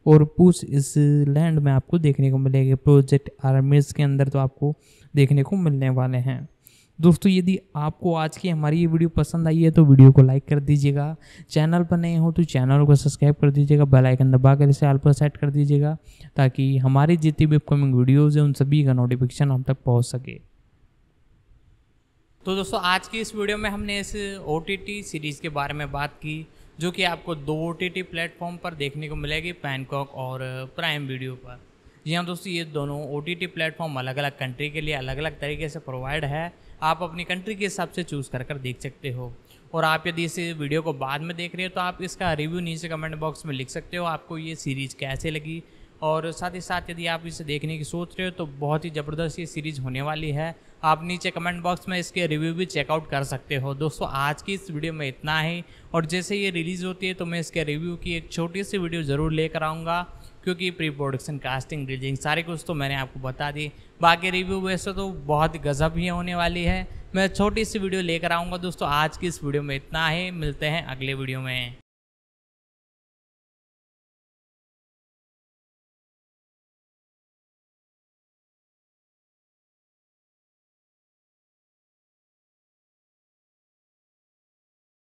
और पुश इस लैंड में आपको देखने को मिलेंगे। प्रोजेक्ट आर्मीज के अंदर तो आपको देखने को मिलने वाले हैं। दोस्तों यदि आपको आज की हमारी ये वीडियो पसंद आई है तो वीडियो को लाइक कर दीजिएगा। चैनल पर नए हो तो चैनल को सब्सक्राइब कर दीजिएगा। बेल आइकन दबाकर इसे ऑल पर सेट कर दीजिएगा ताकि हमारी जितनी भी अपकमिंग वीडियोज़ हैं उन सभी का नोटिफिकेशन हम तक पहुंच सके। तो दोस्तों आज की इस वीडियो में हमने इस OTT सीरीज़ के बारे में बात की जो कि आपको 2 OTT प्लेटफॉर्म पर देखने को मिलेगी, पैनकॉक और प्राइम वीडियो पर। जी हाँ दोस्तों, ये दोनों OTT प्लेटफॉर्म अलग अलग कंट्री के लिए अलग अलग तरीके से प्रोवाइड है। आप अपनी कंट्री के हिसाब से चूज़ कर देख सकते हो। और आप यदि इस वीडियो को बाद में देख रहे हो तो आप इसका रिव्यू नीचे कमेंट बॉक्स में लिख सकते हो, आपको ये सीरीज़ कैसे लगी। और साथ ही साथ यदि आप इसे देखने की सोच रहे हो तो बहुत ही ज़बरदस्त ये सीरीज़ होने वाली है। आप नीचे कमेंट बॉक्स में इसके रिव्यू भी चेकआउट कर सकते हो। दोस्तों आज की इस वीडियो में इतना ही, और जैसे ये रिलीज़ होती है तो मैं इसके रिव्यू की एक छोटी सी वीडियो ज़रूर लेकर आऊँगा, क्योंकि प्री प्रोडक्शन, कास्टिंग, रिलीजिंग सारी कुछ तो मैंने आपको बता दी। बाकी रिव्यू वैसे तो बहुत ही गजब ही होने वाली है। मैं छोटी सी वीडियो लेकर आऊँगा। दोस्तों आज की इस वीडियो में इतना ही, मिलते हैं अगले वीडियो में।